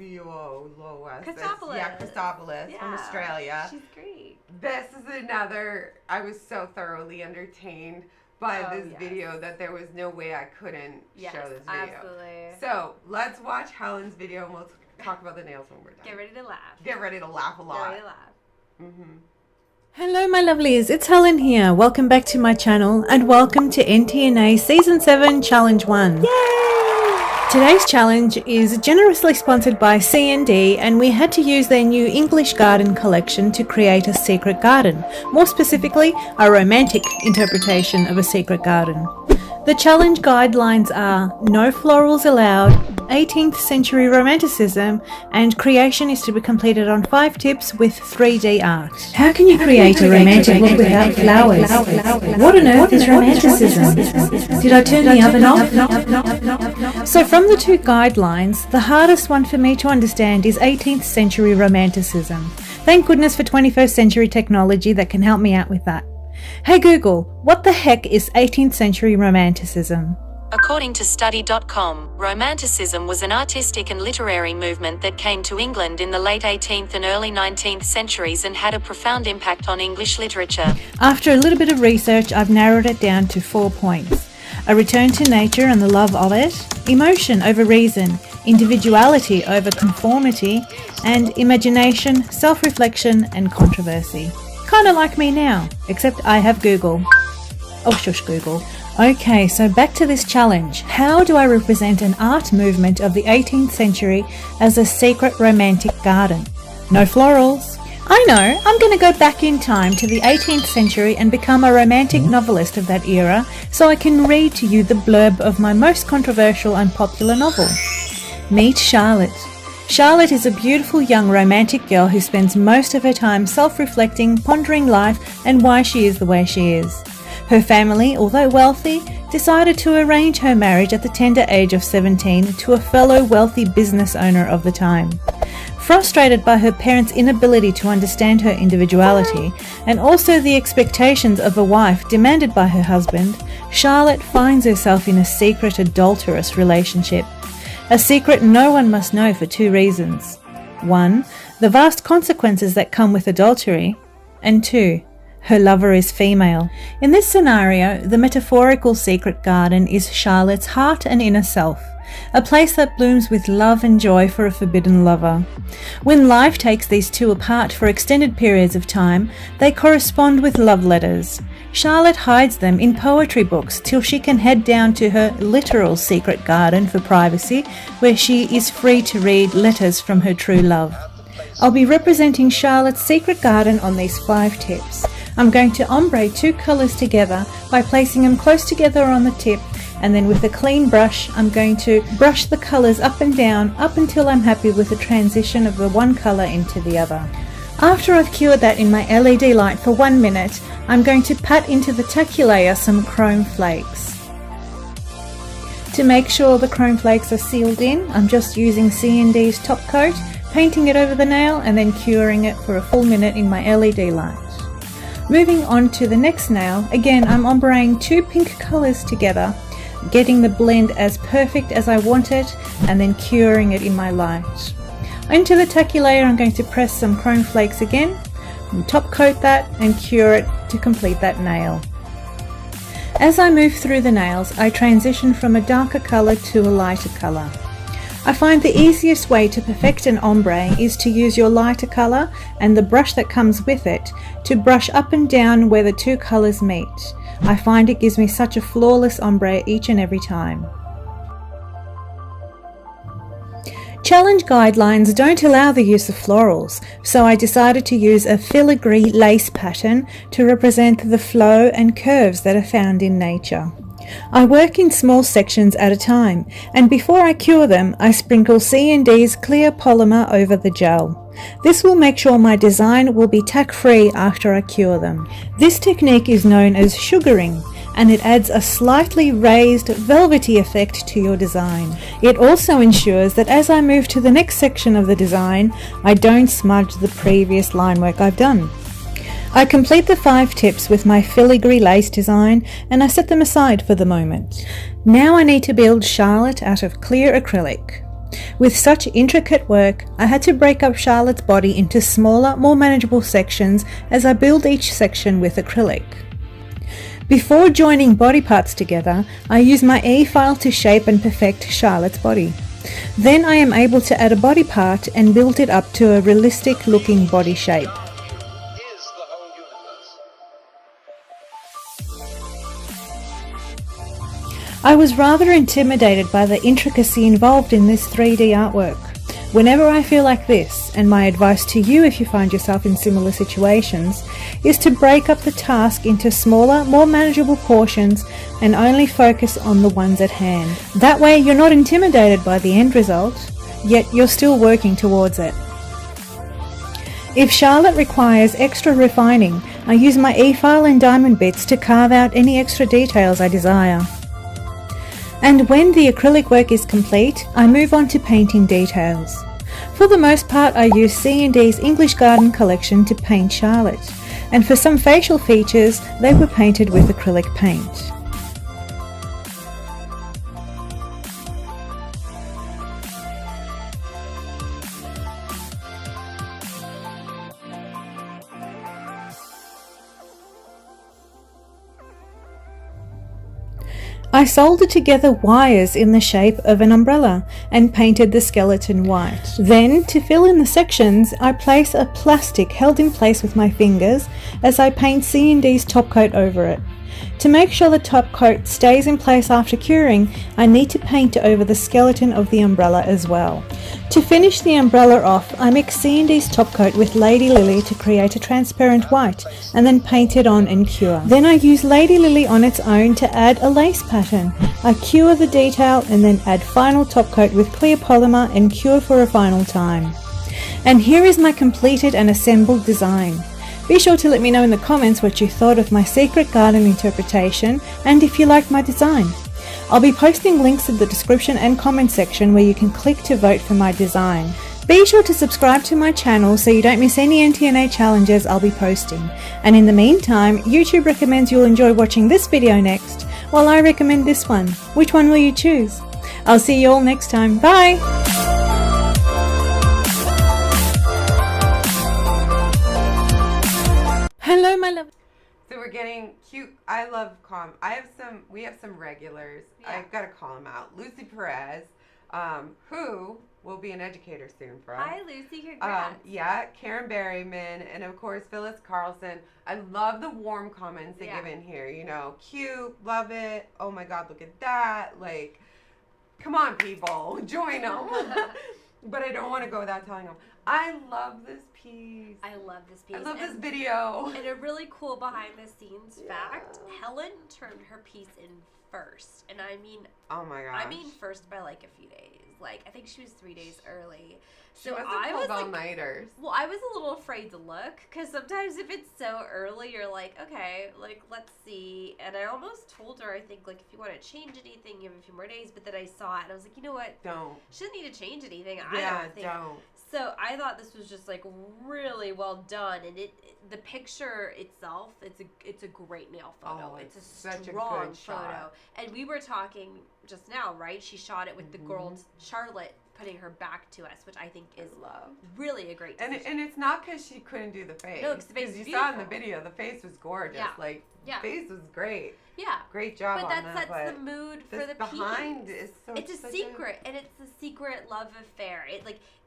[SPEAKER 1] Christopoulos from Australia.
[SPEAKER 3] She's great.
[SPEAKER 1] This is another. I was so thoroughly entertained by this video that there was no way I couldn't show this video.
[SPEAKER 3] Absolutely.
[SPEAKER 1] So let's watch Helen's video and we'll talk about the nails when we're done.
[SPEAKER 3] Get ready to laugh.
[SPEAKER 1] Get ready to laugh a lot.
[SPEAKER 3] Get ready to laugh.
[SPEAKER 6] Hello my lovelies, it's Helen here. Welcome back to my channel and welcome to NTNA Season 7 Challenge 1. Yay! Today's challenge is generously sponsored by C&D and we had to use their new English garden collection to create a secret garden. More specifically, a romantic interpretation of a secret garden. The challenge guidelines are no florals allowed, 18th century romanticism, and creation is to be completed on 5 tips with 3D art. How can you create a romantic look without flowers? What on earth is romanticism? Did I turn the oven off? So from the 2 guidelines, the hardest one for me to understand is 18th century romanticism. Thank goodness for 21st century technology that can help me out with that. Hey Google, what the heck is 18th century romanticism?
[SPEAKER 2] According to Study.com, Romanticism was an artistic and literary movement that came to England in the late 18th and early 19th centuries and had a profound impact on English literature.
[SPEAKER 6] After a little bit of research, I've narrowed it down to 4 points. A return to nature and the love of it, emotion over reason, individuality over conformity, and imagination, self-reflection, and controversy. Kinda like me now, except I have Google. Oh shush Google. Okay, so back to this challenge. How do I represent an art movement of the 18th century as a secret romantic garden? No florals. I know, I'm going to go back in time to the 18th century and become a romantic novelist of that era so I can read to you the blurb of my most controversial and popular novel. Meet Charlotte. Charlotte is a beautiful young romantic girl who spends most of her time self-reflecting, pondering life and why she is the way she is. Her family, although wealthy, decided to arrange her marriage at the tender age of 17 to a fellow wealthy business owner of the time. Frustrated by her parents' inability to understand her individuality, and also the expectations of a wife demanded by her husband, Charlotte finds herself in a secret adulterous relationship. A secret no one must know for 2 reasons. 1. The vast consequences that come with adultery. And 2. Her lover is female. In this scenario, the metaphorical secret garden is Charlotte's heart and inner self, a place that blooms with love and joy for a forbidden lover. When life takes these 2 apart for extended periods of time, they correspond with love letters. Charlotte hides them in poetry books till she can head down to her literal secret garden for privacy, where she is free to read letters from her true love. I'll be representing Charlotte's secret garden on these 5 tips. I'm going to ombre 2 colours together by placing them close together on the tip, and then with a clean brush I'm going to brush the colours up and down up until I'm happy with the transition of the one colour into the other. After I've cured that in my LED light for 1 minute, I'm going to pat into the tacky layer some chrome flakes. To make sure the chrome flakes are sealed in, I'm just using C&D's top coat, painting it over the nail and then curing it for a full minute in my LED light. Moving on to the next nail, again I'm ombreing 2 pink colours together, getting the blend as perfect as I want it and then curing it in my light. Into the tacky layer I'm going to press some chrome flakes again, and top coat that and cure it to complete that nail. As I move through the nails, I transition from a darker colour to a lighter colour. I find the easiest way to perfect an ombre is to use your lighter colour and the brush that comes with it to brush up and down where the 2 colours meet. I find it gives me such a flawless ombre each and every time. Challenge guidelines don't allow the use of florals, so I decided to use a filigree lace pattern to represent the flow and curves that are found in nature. I work in small sections at a time, and before I cure them, I sprinkle C&D's clear polymer over the gel. This will make sure my design will be tack-free after I cure them. This technique is known as sugaring, and it adds a slightly raised, velvety effect to your design. It also ensures that as I move to the next section of the design, I don't smudge the previous line work I've done. I complete the 5 tips with my filigree lace design and I set them aside for the moment. Now I need to build Charlotte out of clear acrylic. With such intricate work, I had to break up Charlotte's body into smaller, more manageable sections as I build each section with acrylic. Before joining body parts together, I use my E-file to shape and perfect Charlotte's body. Then I am able to add a body part and build it up to a realistic looking body shape. I was rather intimidated by the intricacy involved in this 3D artwork. Whenever I feel like this, and my advice to you if you find yourself in similar situations, is to break up the task into smaller, more manageable portions and only focus on the ones at hand. That way you're not intimidated by the end result, yet you're still working towards it. If Charlotte requires extra refining, I use my E-file and diamond bits to carve out any extra details I desire. And when the acrylic work is complete, I move on to painting details. For the most part, I use C&D's English Garden collection to paint Charlotte, and for some facial features, they were painted with acrylic paint. I soldered together wires in the shape of an umbrella and painted the skeleton white. Then, to fill in the sections, I place a plastic held in place with my fingers as I paint C&D's top coat over it. To make sure the top coat stays in place after curing, I need to paint over the skeleton of the umbrella as well. To finish the umbrella off, I mix C&D's top coat with Lady Lily to create a transparent white and then paint it on and cure. Then I use Lady Lily on its own to add a lace pattern. I cure the detail and then add final top coat with clear polymer and cure for a final time. And here is my completed and assembled design. Be sure to let me know in the comments what you thought of my secret garden interpretation and if you liked my design. I'll be posting links in the description and comment section where you can click to vote for my design. Be sure to subscribe to my channel so you don't miss any NTNA challenges I'll be posting. And in the meantime, YouTube recommends you'll enjoy watching this video next, while I recommend this one. Which one will you choose? I'll see you all next time. Bye! Hello, my love.
[SPEAKER 1] So we're getting cute. We have some regulars.
[SPEAKER 3] Yeah.
[SPEAKER 1] I've got to call them out. Lucy Perez, who will be an educator soon for us.
[SPEAKER 3] Hi, Lucy. Congrats.
[SPEAKER 1] Karen Berryman, and of course Phyllis Carlson. I love the warm comments they give in here. You know, cute, love it. Oh my God, look at that. Like, come on, people, join them. But I don't want to go without telling them. I love this piece.
[SPEAKER 3] I love this piece.
[SPEAKER 1] I love this video.
[SPEAKER 3] And a really cool behind the scenes fact, Helen turned her piece in first. And I mean,
[SPEAKER 1] oh my gosh.
[SPEAKER 3] I mean first by like a few days. Like I think she was 3 days early.
[SPEAKER 1] So I was all-nighters.
[SPEAKER 3] Well, I was a little afraid to look because sometimes if it's so early, you're like, okay, like let's see. And I almost told her, I think like if you want to change anything, you have a few more days. But then I saw it and I was like, you know what?
[SPEAKER 1] Don't.
[SPEAKER 3] She doesn't need to change anything.
[SPEAKER 1] Yeah,
[SPEAKER 3] I don't think.
[SPEAKER 1] don't.
[SPEAKER 3] So I thought this was just like really well done, and the picture itself, it's a great nail photo.
[SPEAKER 1] Oh,
[SPEAKER 3] it's a
[SPEAKER 1] such
[SPEAKER 3] strong
[SPEAKER 1] a good
[SPEAKER 3] photo.
[SPEAKER 1] shot.
[SPEAKER 3] And we were talking just now, right? She shot it with the girls, Charlotte putting her back to us, which I think is really a great decision.
[SPEAKER 1] And it's not because she couldn't do the face.
[SPEAKER 3] No, because the face is
[SPEAKER 1] you saw in the
[SPEAKER 3] beautiful.
[SPEAKER 1] video, the face was gorgeous.
[SPEAKER 3] Yeah.
[SPEAKER 1] Like,
[SPEAKER 3] Yeah.
[SPEAKER 1] face was great.
[SPEAKER 3] Yeah.
[SPEAKER 1] Great job
[SPEAKER 3] But
[SPEAKER 1] on
[SPEAKER 3] that
[SPEAKER 1] that.
[SPEAKER 3] sets the mood for the
[SPEAKER 1] behind
[SPEAKER 3] piece.
[SPEAKER 1] is so.
[SPEAKER 3] It's a
[SPEAKER 1] such
[SPEAKER 3] secret, and it's a secret love affair.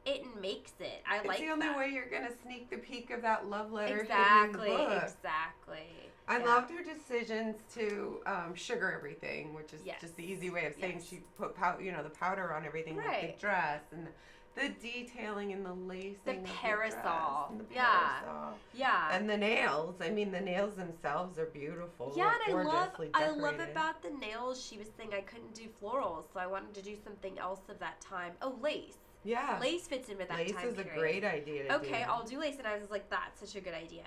[SPEAKER 3] It makes it. I like
[SPEAKER 1] it's the only
[SPEAKER 3] that.
[SPEAKER 1] way you're gonna sneak the peek of that love letter
[SPEAKER 3] Exactly.
[SPEAKER 1] hidden in the book.
[SPEAKER 3] Exactly.
[SPEAKER 1] I
[SPEAKER 3] Yeah.
[SPEAKER 1] loved her decisions to sugar everything, which is
[SPEAKER 3] Yes.
[SPEAKER 1] just the easy way of saying
[SPEAKER 3] Yes.
[SPEAKER 1] she put the powder on everything, like
[SPEAKER 3] Right.
[SPEAKER 1] the dress and the detailing and the lacing,
[SPEAKER 3] The
[SPEAKER 1] of
[SPEAKER 3] parasol.
[SPEAKER 1] the dress and the
[SPEAKER 3] Yeah.
[SPEAKER 1] parasol.
[SPEAKER 3] Yeah.
[SPEAKER 1] And the nails. I mean, the nails themselves are beautiful.
[SPEAKER 3] Yeah,
[SPEAKER 1] like,
[SPEAKER 3] and
[SPEAKER 1] gorgeously
[SPEAKER 3] I love
[SPEAKER 1] decorated.
[SPEAKER 3] about the nails. She was saying I couldn't do florals, so I wanted to do something else of that time. Oh, lace.
[SPEAKER 1] Yeah.
[SPEAKER 3] Lace fits in with that
[SPEAKER 1] Lace
[SPEAKER 3] time
[SPEAKER 1] is a
[SPEAKER 3] period.
[SPEAKER 1] great idea to
[SPEAKER 3] Okay,
[SPEAKER 1] do.
[SPEAKER 3] I'll do lace, and I was like, that's such a good idea.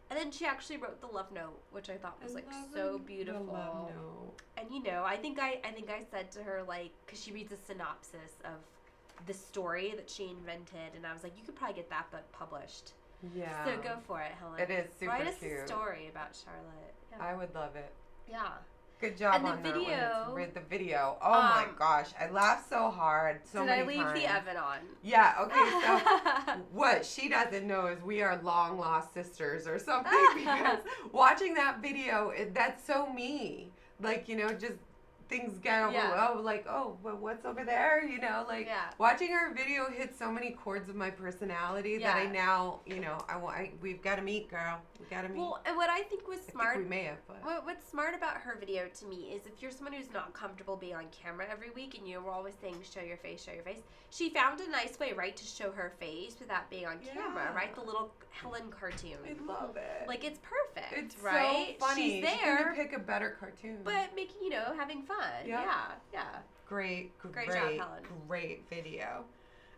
[SPEAKER 3] And then she actually wrote the love note, which I thought was like so beautiful.
[SPEAKER 1] The love note.
[SPEAKER 3] And I think I said to her like, because she reads a synopsis of the story that she invented, and I was like, you could probably get that book published.
[SPEAKER 1] Yeah.
[SPEAKER 3] So go for it, Helen.
[SPEAKER 1] It is super
[SPEAKER 3] Write us
[SPEAKER 1] cute.
[SPEAKER 3] a story about Charlotte. Yeah.
[SPEAKER 1] I would love it.
[SPEAKER 3] Yeah.
[SPEAKER 1] Good job
[SPEAKER 3] And the
[SPEAKER 1] on that
[SPEAKER 3] video-
[SPEAKER 1] one. It's read the video. Oh my gosh, I laughed so hard so
[SPEAKER 3] Did
[SPEAKER 1] many
[SPEAKER 3] I leave
[SPEAKER 1] times.
[SPEAKER 3] the oven on?
[SPEAKER 1] Yeah. Okay. So what she doesn't know is we are long lost sisters or something because watching that video, that's so me. Like just things get over.
[SPEAKER 3] Yeah.
[SPEAKER 1] Oh, like well, what's over there? Like
[SPEAKER 3] Yeah.
[SPEAKER 1] watching her video hit so many chords of my personality that I
[SPEAKER 3] Yeah.
[SPEAKER 1] now we've got to meet, girl. We got to meet.
[SPEAKER 3] Well, and what I think was
[SPEAKER 1] I
[SPEAKER 3] smart.
[SPEAKER 1] think we may have, but.
[SPEAKER 3] What's smart about her video to me is if you're someone who's not comfortable being on camera every week and we're always saying show your face, she found a nice way, right, to show her face without being on camera,
[SPEAKER 1] Yeah.
[SPEAKER 3] right? The little Helen cartoon.
[SPEAKER 1] I love it.
[SPEAKER 3] Like, it's perfect,
[SPEAKER 1] It's
[SPEAKER 3] right?
[SPEAKER 1] so funny.
[SPEAKER 3] She's
[SPEAKER 1] She
[SPEAKER 3] there,
[SPEAKER 1] couldn't pick a better cartoon.
[SPEAKER 3] but making, having fun.
[SPEAKER 1] Yeah.
[SPEAKER 3] Yeah.
[SPEAKER 1] Great
[SPEAKER 3] Great job, Helen.
[SPEAKER 1] Great video.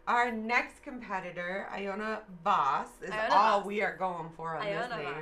[SPEAKER 1] Our next competitor, Iona Voss, is
[SPEAKER 3] Iona
[SPEAKER 1] all
[SPEAKER 3] Voss.
[SPEAKER 1] we are going for on
[SPEAKER 3] Iona
[SPEAKER 1] this name.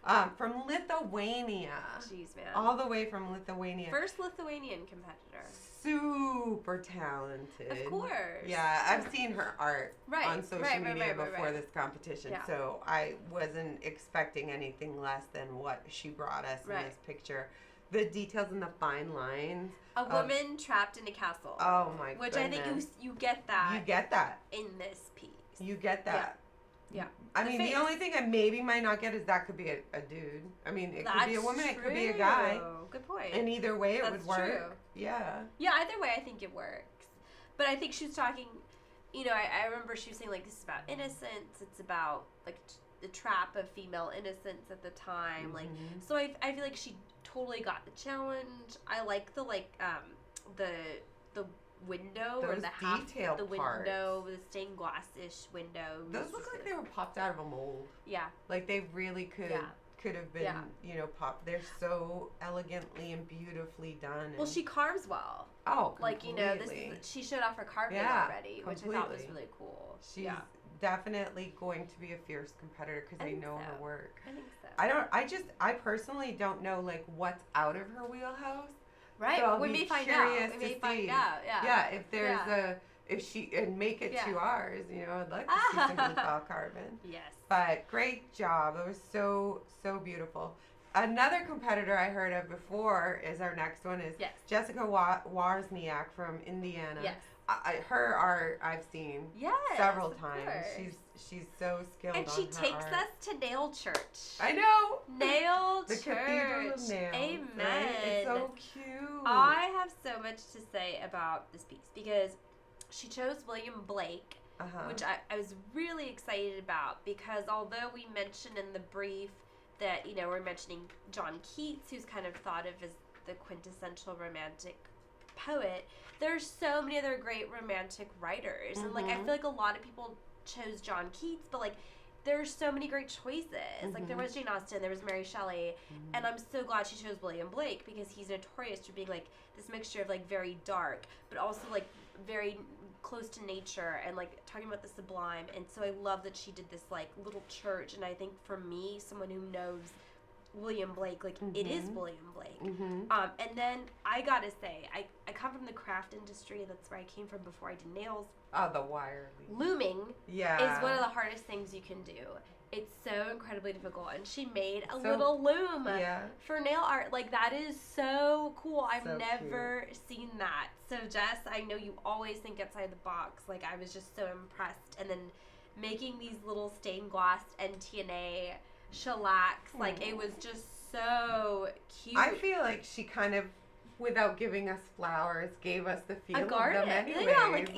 [SPEAKER 3] Voss.
[SPEAKER 1] From Lithuania.
[SPEAKER 3] Jeez, man.
[SPEAKER 1] All the way from Lithuania.
[SPEAKER 3] First Lithuanian competitor.
[SPEAKER 1] Super talented.
[SPEAKER 3] Of course.
[SPEAKER 1] Yeah, I've seen her art
[SPEAKER 3] Right,
[SPEAKER 1] on social
[SPEAKER 3] right,
[SPEAKER 1] media
[SPEAKER 3] right,
[SPEAKER 1] before
[SPEAKER 3] right.
[SPEAKER 1] this competition,
[SPEAKER 3] Yeah.
[SPEAKER 1] so I wasn't expecting anything less than what she brought us in
[SPEAKER 3] Right.
[SPEAKER 1] this picture. The details and the fine lines.
[SPEAKER 3] A woman trapped in a castle.
[SPEAKER 1] Oh my
[SPEAKER 3] Which
[SPEAKER 1] goodness.
[SPEAKER 3] I think you get that
[SPEAKER 1] You get that.
[SPEAKER 3] in this piece.
[SPEAKER 1] You get that.
[SPEAKER 3] Yeah.
[SPEAKER 1] I
[SPEAKER 3] The
[SPEAKER 1] mean,
[SPEAKER 3] face.
[SPEAKER 1] the only thing I maybe might not get is that could be a dude. I mean, it could be a
[SPEAKER 3] That's
[SPEAKER 1] woman, it could be a
[SPEAKER 3] true.
[SPEAKER 1] guy.
[SPEAKER 3] Good point.
[SPEAKER 1] And either way, it
[SPEAKER 3] That's
[SPEAKER 1] would work.
[SPEAKER 3] true.
[SPEAKER 1] Yeah.
[SPEAKER 3] Yeah, either way, I think it works. But I think she was talking, I remember she was saying, like, this is about innocence. It's about, like, the trap of female innocence at the time.
[SPEAKER 1] Mm-hmm.
[SPEAKER 3] Like, so I feel like she totally got the challenge. I like the, like, the window or
[SPEAKER 1] Those
[SPEAKER 3] the half,
[SPEAKER 1] detail
[SPEAKER 3] the
[SPEAKER 1] parts.
[SPEAKER 3] window, the stained glass-ish window.
[SPEAKER 1] Those look like they were popped out of a mold.
[SPEAKER 3] Yeah.
[SPEAKER 1] Like they really could have been,
[SPEAKER 3] Yeah.
[SPEAKER 1] popped. They're so elegantly and beautifully done.
[SPEAKER 3] Well,
[SPEAKER 1] and-
[SPEAKER 3] she carves well.
[SPEAKER 1] Oh,
[SPEAKER 3] Like,
[SPEAKER 1] completely.
[SPEAKER 3] she showed off her carving
[SPEAKER 1] Yeah,
[SPEAKER 3] already, which I thought was
[SPEAKER 1] completely.
[SPEAKER 3] really cool.
[SPEAKER 1] She's definitely going to be a fierce competitor because
[SPEAKER 3] I
[SPEAKER 1] I
[SPEAKER 3] think
[SPEAKER 1] know her
[SPEAKER 3] so.
[SPEAKER 1] work.
[SPEAKER 3] I think so.
[SPEAKER 1] I personally don't know like what's out of her wheelhouse.
[SPEAKER 3] Right.
[SPEAKER 1] So I'll
[SPEAKER 3] we
[SPEAKER 1] be
[SPEAKER 3] may find
[SPEAKER 1] curious
[SPEAKER 3] out. We may
[SPEAKER 1] to
[SPEAKER 3] find
[SPEAKER 1] see.
[SPEAKER 3] out. Yeah.
[SPEAKER 1] Yeah, if there's
[SPEAKER 3] Yeah.
[SPEAKER 1] if she and make it
[SPEAKER 3] Yeah.
[SPEAKER 1] to ours, I'd like to see some blue carving.
[SPEAKER 3] Yes.
[SPEAKER 1] But great job. It was so beautiful. Another competitor I heard of before is our next one is
[SPEAKER 3] Yes.
[SPEAKER 1] Jessica Wozniak from Indiana.
[SPEAKER 3] Yes.
[SPEAKER 1] Her art I've seen
[SPEAKER 3] Yes.
[SPEAKER 1] several
[SPEAKER 3] of
[SPEAKER 1] times.
[SPEAKER 3] course.
[SPEAKER 1] She's so skilled
[SPEAKER 3] And
[SPEAKER 1] on
[SPEAKER 3] she
[SPEAKER 1] her
[SPEAKER 3] takes
[SPEAKER 1] art.
[SPEAKER 3] us to Nail Church.
[SPEAKER 1] I know.
[SPEAKER 3] Nail
[SPEAKER 1] The
[SPEAKER 3] Church.
[SPEAKER 1] Cathedral of Nails.
[SPEAKER 3] Amen.
[SPEAKER 1] Right? It's so cute.
[SPEAKER 3] I have so much to say about this piece because she chose William Blake, which I was really excited about because although we mentioned in the brief that, we're mentioning John Keats, who's kind of thought of as the quintessential romantic poet, there's so many other great romantic writers. And like I feel like a lot of people chose John Keats, but like there's so many great choices. Like there was Jane Austen, there was Mary Shelley, and I'm so glad she chose William Blake because he's notorious for being like this mixture of like very dark, but also like very close to nature and like talking about the sublime. And so I love that she did this like little church. And I think for me, someone who knows William Blake, like it is William Blake. And then I gotta say, I come from the craft industry. That's where I came from before I did nails.
[SPEAKER 1] Oh, the wire.
[SPEAKER 3] Looming is one of the hardest things you can do. It's so incredibly difficult. And she made a little loom for nail art. Like that is so cool. I've never seen that. So Jess, I know you always think outside the box. Like I was just so impressed. And then making these little stained glass NTNA shellacs, like it was just so cute.
[SPEAKER 1] I feel like she kind of, without giving us flowers, gave us the feel
[SPEAKER 3] a garden.
[SPEAKER 1] of them anyways.
[SPEAKER 3] Yeah,
[SPEAKER 1] I get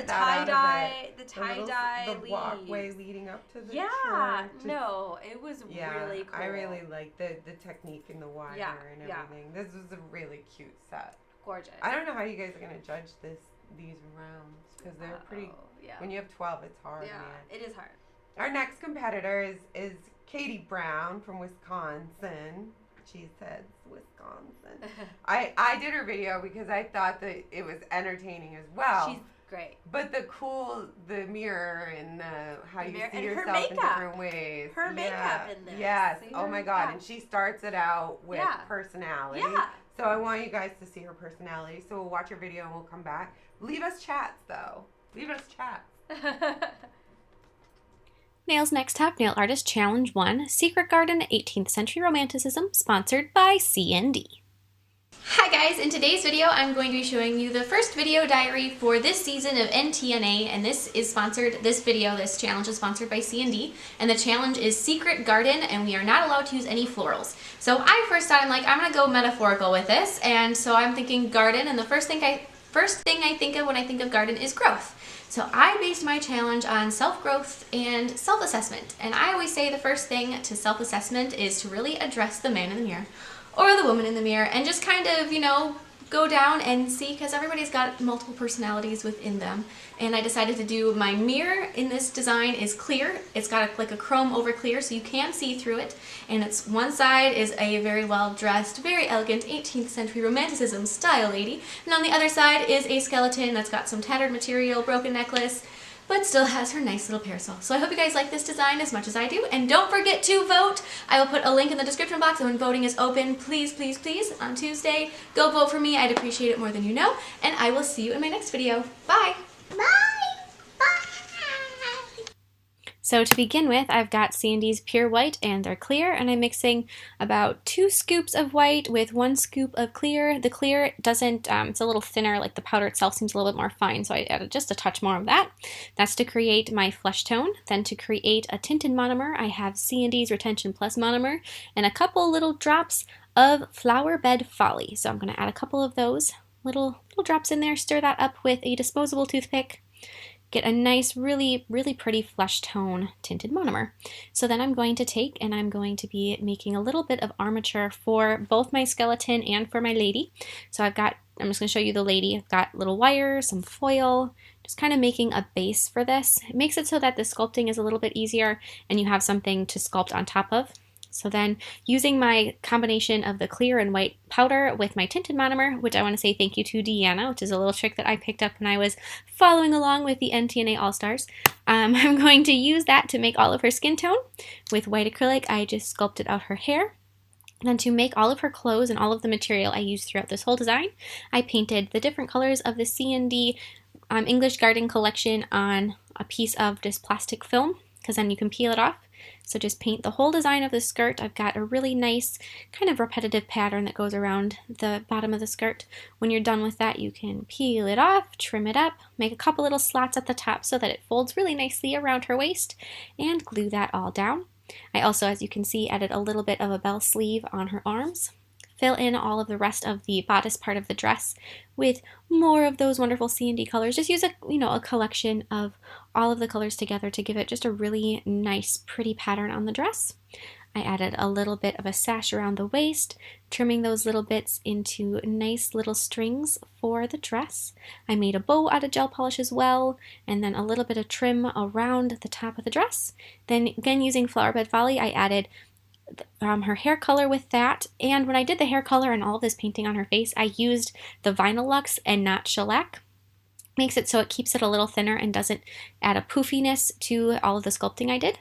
[SPEAKER 3] the
[SPEAKER 1] that
[SPEAKER 3] tie-dye,
[SPEAKER 1] the
[SPEAKER 3] leaves.
[SPEAKER 1] walkway leading up to the church.
[SPEAKER 3] No, it was really cool.
[SPEAKER 1] I really like the technique in the wire and everything. This was a really cute set.
[SPEAKER 3] Gorgeous.
[SPEAKER 1] I don't know how you guys are gonna judge these rounds because they're pretty. When you have 12, it's hard.
[SPEAKER 3] Yeah,
[SPEAKER 1] man.
[SPEAKER 3] It is hard.
[SPEAKER 1] Our next competitor is Katie Brown from Wisconsin. She says Wisconsin. I did her video because I thought that it was entertaining as well.
[SPEAKER 3] She's great.
[SPEAKER 1] But the mirror and how you see
[SPEAKER 3] and
[SPEAKER 1] yourself in different ways.
[SPEAKER 3] Her makeup in this.
[SPEAKER 1] Yes. Oh my God. And she starts it out with personality.
[SPEAKER 3] Yeah.
[SPEAKER 1] So I want you guys to see her personality. So we'll watch her video and we'll come back. Leave us chats though. Leave us chats.
[SPEAKER 7] Nails Next Top Nail Artist Challenge 1, Secret Garden 18th Century Romanticism, sponsored by CND. Hi guys, in today's video I'm going to be showing you the first video diary for this season of NTNA, and this challenge is sponsored by CND, and the challenge is Secret Garden, and we are not allowed to use any florals. So I first thought, I'm gonna go metaphorical with this, and so I'm thinking garden, and the first thing I think of when I think of garden is growth. So I based my challenge on self-growth and self-assessment. And I always say the first thing to self-assessment is to really address the man in the mirror or the woman in the mirror and just kind of, go down and see, because everybody's got multiple personalities within them. And I decided to do my mirror in this design is clear. It's got like a chrome over clear so you can see through it. And it's one side is a very well-dressed, very elegant 18th century romanticism style lady. And on the other side is a skeleton that's got some tattered material, broken necklace, but still has her nice little parasol. So I hope you guys like this design as much as I do. And don't forget to vote. I will put a link in the description box when voting is open. Please, please, please, on Tuesday, go vote for me. I'd appreciate it more than you know. And I will see you in my next video. Bye!
[SPEAKER 5] Bye!
[SPEAKER 7] So to begin with, I've got C&D's Pure White, and they're clear, and I'm mixing about 2 scoops of white with 1 scoop of clear. The clear doesn't, it's a little thinner, like the powder itself seems a little bit more fine, so I added just a touch more of that. That's to create my flesh tone. Then to create a tinted monomer, I have C&D's Retention Plus monomer, and a couple little drops of Flower Bed Folly. So I'm going to add a couple of those little drops in there, stir that up with a disposable toothpick. Get a nice, really, really pretty flesh tone tinted monomer. So then I'm going to take and I'm going to be making a little bit of armature for both my skeleton and for my lady. So I'm just going to show you the lady. I've got little wire, some foil, just kind of making a base for this. It makes it so that the sculpting is a little bit easier and you have something to sculpt on top of. So then using my combination of the clear and white powder with my tinted monomer, which I want to say thank you to Deanna, which is a little trick that I picked up when I was following along with the NTNA All-Stars. I'm going to use that to make all of her skin tone. With white acrylic, I just sculpted out her hair. And then to make all of her clothes and all of the material I used throughout this whole design, I painted the different colors of the C&D English Garden collection on a piece of this plastic film, because then you can peel it off. So just paint the whole design of the skirt. I've got a really nice kind of repetitive pattern that goes around the bottom of the skirt. When you're done with that, you can peel it off, trim it up, make a couple little slots at the top so that it folds really nicely around her waist, and glue that all down. I also, as you can see, added a little bit of a bell sleeve on her arms. Fill in all of the rest of the bodice part of the dress with more of those wonderful C&D colors. Just use a collection of all of the colors together to give it just a really nice, pretty pattern on the dress. I added a little bit of a sash around the waist, trimming those little bits into nice little strings for the dress. I made a bow out of gel polish as well, and then a little bit of trim around the top of the dress. Then again, using Flower Bed Folly, I added her hair color with that, and when I did the hair color and all of this painting on her face, I used the Vinyl Luxe and not shellac. Makes it so it keeps it a little thinner and doesn't add a poofiness to all of the sculpting I did.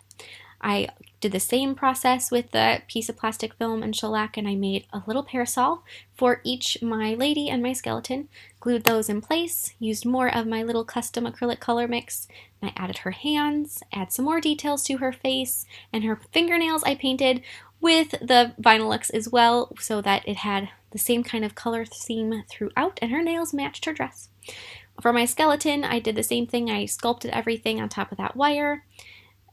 [SPEAKER 7] I did the same process with the piece of plastic film and shellac, and I made a little parasol for each my lady and my skeleton, glued those in place, used more of my little custom acrylic color mix, and I added her hands, add some more details to her face, and her fingernails I painted with the Vinyl Luxe as well, so that it had the same kind of color theme throughout, and her nails matched her dress. For my skeleton, I did the same thing. I sculpted everything on top of that wire,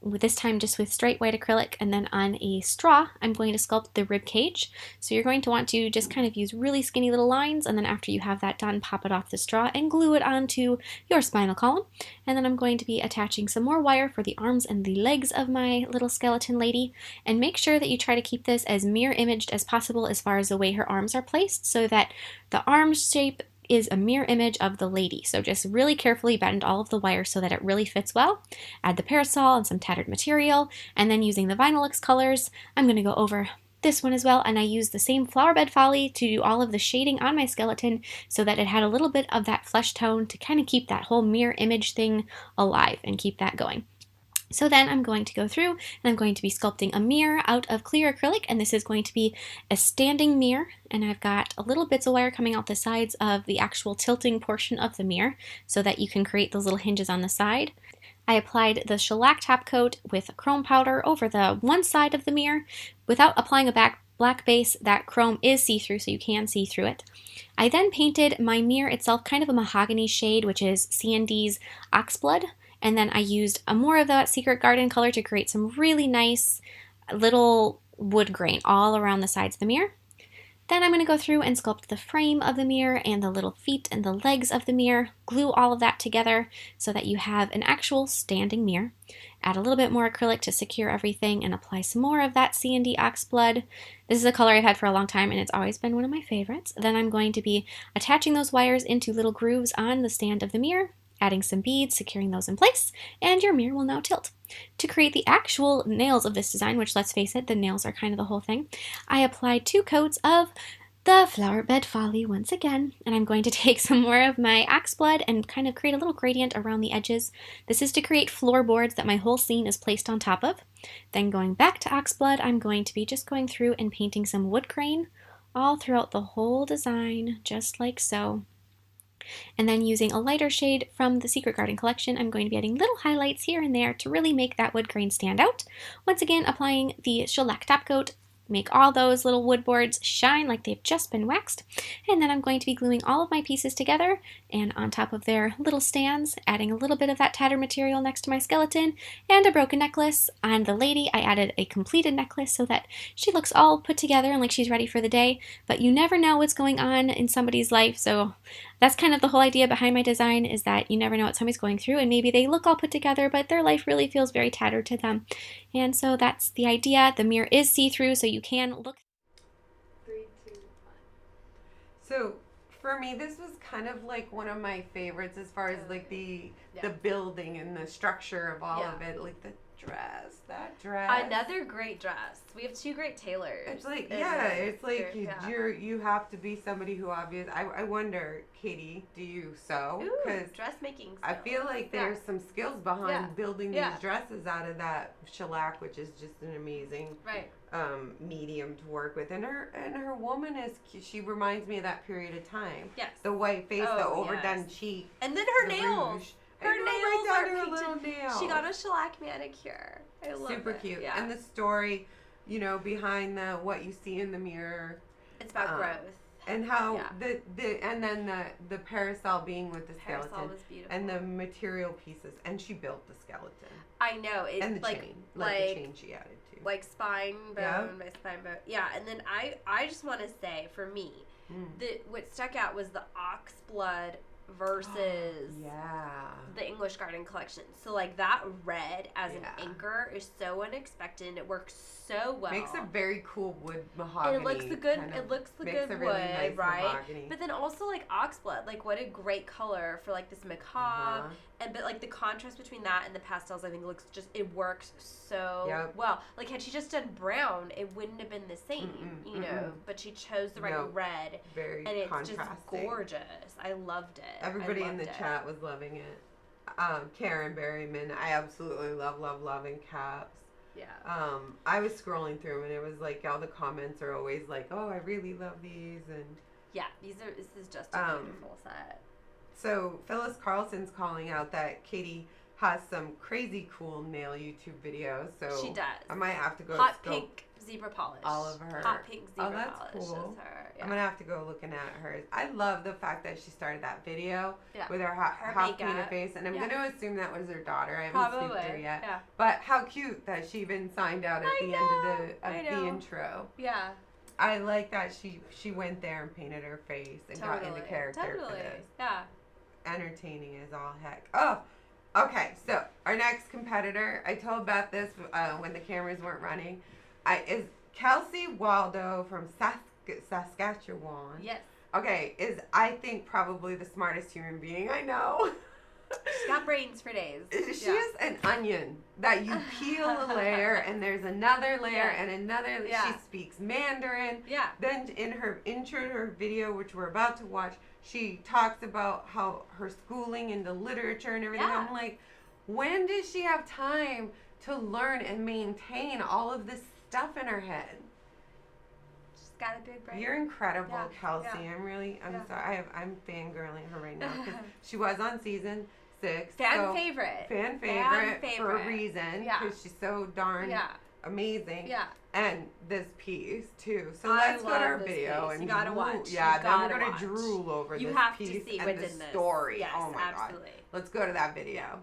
[SPEAKER 7] this time just with straight white acrylic, and then on a straw, I'm going to sculpt the rib cage. So you're going to want to just kind of use really skinny little lines, and then after you have that done, pop it off the straw and glue it onto your spinal column. And then I'm going to be attaching some more wire for the arms and the legs of my little skeleton lady, and make sure that you try to keep this as mirror imaged as possible as far as the way her arms are placed, so that the arm shape is a mirror image of the lady. So just really carefully bend all of the wire so that it really fits well. Add the parasol and some tattered material, and then using the Vinyl Luxe colors, I'm going to go over this one as well, and I used the same Flower Bed Folly to do all of the shading on my skeleton so that it had a little bit of that flesh tone to kind of keep that whole mirror image thing alive and keep that going. So then I'm going to go through and I'm going to be sculpting a mirror out of clear acrylic, and this is going to be a standing mirror, and I've got a little bits of wire coming out the sides of the actual tilting portion of the mirror so that you can create those little hinges on the side. I applied the shellac top coat with chrome powder over the one side of the mirror without applying a black base. That chrome is see-through, so you can see through it. I then painted my mirror itself kind of a mahogany shade, which is C&D's Oxblood. And then I used more of that Secret Garden color to create some really nice little wood grain all around the sides of the mirror. Then I'm going to go through and sculpt the frame of the mirror and the little feet and the legs of the mirror, glue all of that together so that you have an actual standing mirror. Add a little bit more acrylic to secure everything and apply some more of that C&D Oxblood. This is a color I've had for a long time and it's always been one of my favorites. Then I'm going to be attaching those wires into little grooves on the stand of the mirror, adding some beads, securing those in place, and your mirror will now tilt. To create the actual nails of this design, which let's face it, the nails are kind of the whole thing, I applied 2 coats of the Flower Bed Folly once again, and I'm going to take some more of my Oxblood and kind of create a little gradient around the edges. This is to create floorboards that my whole scene is placed on top of. Then going back to Oxblood, I'm going to be just going through and painting some wood grain all throughout the whole design, just like so. And then using a lighter shade from the Secret Garden collection, I'm going to be adding little highlights here and there to really make that wood grain stand out. Once again, applying the shellac top coat, make all those little wood boards shine like they've just been waxed. And then I'm going to be gluing all of my pieces together and on top of their little stands, adding a little bit of that tattered material next to my skeleton and a broken necklace. On the lady, I added a completed necklace so that she looks all put together and like she's ready for the day, but you never know what's going on in somebody's life, so that's kind of the whole idea behind my design, is that you never know what somebody's going through, and maybe they look all put together, but their life really feels very tattered to them. And so that's the idea. The mirror is see-through, so you can look.
[SPEAKER 1] 3, 2, 1. So for me, this was kind of like one of my favorites as far as like the building and the structure of all of it, like that dress.
[SPEAKER 3] Another great dress. We have 2 great tailors.
[SPEAKER 1] It's like, it's like you have to be somebody who I wonder, Katie, do you sew?
[SPEAKER 3] Because dressmaking skills.
[SPEAKER 1] I feel like there's some skills behind building these dresses out of that shellac, which is just an amazing medium to work with. And her woman she reminds me of that period of time. Yes. The white face, the overdone cheek.
[SPEAKER 3] And then her nails.
[SPEAKER 1] Rouge.
[SPEAKER 3] Her nails are
[SPEAKER 1] her little nails.
[SPEAKER 3] She got a shellac manicure. I love it.
[SPEAKER 1] Super cute. Yeah. And the story, behind what you see in the mirror.
[SPEAKER 3] It's about growth.
[SPEAKER 1] And how the parasol being with the skeleton.
[SPEAKER 3] Parasol was beautiful.
[SPEAKER 1] And the material pieces. And she built the skeleton.
[SPEAKER 3] I know. It's
[SPEAKER 1] and the chain. The chain she added too.
[SPEAKER 3] Like spine bone by spine bone. Yeah, and then I just want to say, for me, what stuck out was the Oxblood versus the English Garden collection. So like that red as an anchor is so unexpected and it works so well.
[SPEAKER 1] Makes a very cool wood mahogany.
[SPEAKER 3] And it looks the good wood,
[SPEAKER 1] really nice
[SPEAKER 3] right?
[SPEAKER 1] mahogany.
[SPEAKER 3] But then also like oxblood, like what a great color for like this macabre. And but like the contrast between that and the pastels, I think it works so well. Like had she just done brown, it wouldn't have been the same, you know. But she chose the right red,
[SPEAKER 1] very
[SPEAKER 3] and it's
[SPEAKER 1] contrasting.
[SPEAKER 3] Just gorgeous. I loved it.
[SPEAKER 1] Everybody in the chat was loving it. Karen Berryman, I absolutely loving caps.
[SPEAKER 3] Yeah.
[SPEAKER 1] I was scrolling through and it was like all the comments are always like, oh, I really love these, and
[SPEAKER 3] this is just a beautiful set.
[SPEAKER 1] So Phyllis Carlson's calling out that Katie has some crazy cool nail YouTube videos. So
[SPEAKER 3] she does.
[SPEAKER 1] I might have to go
[SPEAKER 3] hot pink zebra polish.
[SPEAKER 1] All of her.
[SPEAKER 3] Hot pink zebra polish.
[SPEAKER 1] Oh, that's cool.
[SPEAKER 3] Is her. Yeah.
[SPEAKER 1] I'm gonna have to go looking at hers. I love the fact that she started that video with her half painted face, and I'm gonna assume that was her daughter. I haven't seen her yet.
[SPEAKER 3] Yeah.
[SPEAKER 1] But how cute that she even signed out at the end of the intro.
[SPEAKER 3] Yeah.
[SPEAKER 1] I like that she went there and painted her face and got into character for this.
[SPEAKER 3] Yeah.
[SPEAKER 1] Entertaining as all heck. Oh, okay. So our next competitor, I told Beth this when the cameras weren't running, is Kelsey Waldo from Saskatchewan.
[SPEAKER 3] Yes.
[SPEAKER 1] Okay, is I think probably the smartest human being I know.
[SPEAKER 3] She's got brains for days.
[SPEAKER 1] She is an onion that you peel a layer and there's another layer and another. She speaks Mandarin.
[SPEAKER 3] Yeah.
[SPEAKER 1] Then in her intro to her video, which we're about to watch, she talks about how her schooling into literature and everything. I'm like, when does she have time to learn and maintain all of this stuff in her head?
[SPEAKER 3] She's got a big brain.
[SPEAKER 1] You're incredible, Kelsey.
[SPEAKER 3] Yeah.
[SPEAKER 1] I'm sorry. I'm fangirling her right now because she was on season 6.
[SPEAKER 3] Fan favorite
[SPEAKER 1] For a reason because she's so darn amazing.
[SPEAKER 3] Yeah.
[SPEAKER 1] And this piece too. So let's go to our video and
[SPEAKER 3] you gotta watch.
[SPEAKER 1] Yeah, then we're gonna drool over this piece and the story.
[SPEAKER 3] Yes,
[SPEAKER 1] oh my
[SPEAKER 3] absolutely.
[SPEAKER 1] God. Let's go to that video.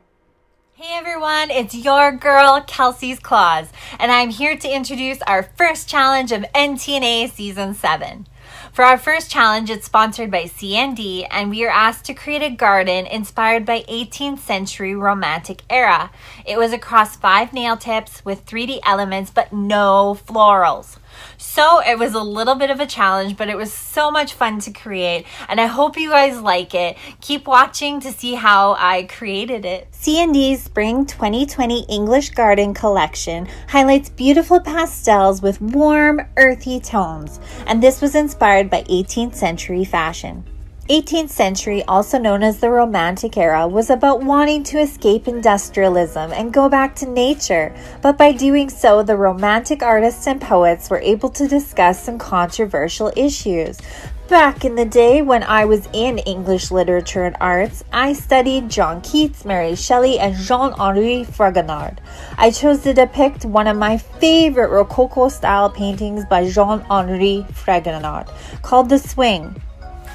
[SPEAKER 8] Hey everyone, it's your girl Kelsey's Claws, and I'm here to introduce our first challenge of NTNA Season 7. For our first challenge, it's sponsored by CND, and we are asked to create a garden inspired by 18th century Romantic era. It was across 5 nail tips with 3D elements, but no florals. So it was a little bit of a challenge, but it was so much fun to create, and I hope you guys like it. Keep watching to see how I created it. CND's Spring 2020 English Garden Collection highlights beautiful pastels with warm, earthy tones, and this was inspired by 18th century fashion. 18th century, also known as the Romantic era, was about wanting to escape industrialism and go back to nature, but by doing so, the Romantic artists and poets were able to discuss some controversial issues. Back in the day when I was in English literature and arts, I studied John Keats, Mary Shelley, and Jean-Henri Fragonard. I chose to depict one of my favorite Rococo-style paintings by Jean-Henri Fragonard, called The Swing.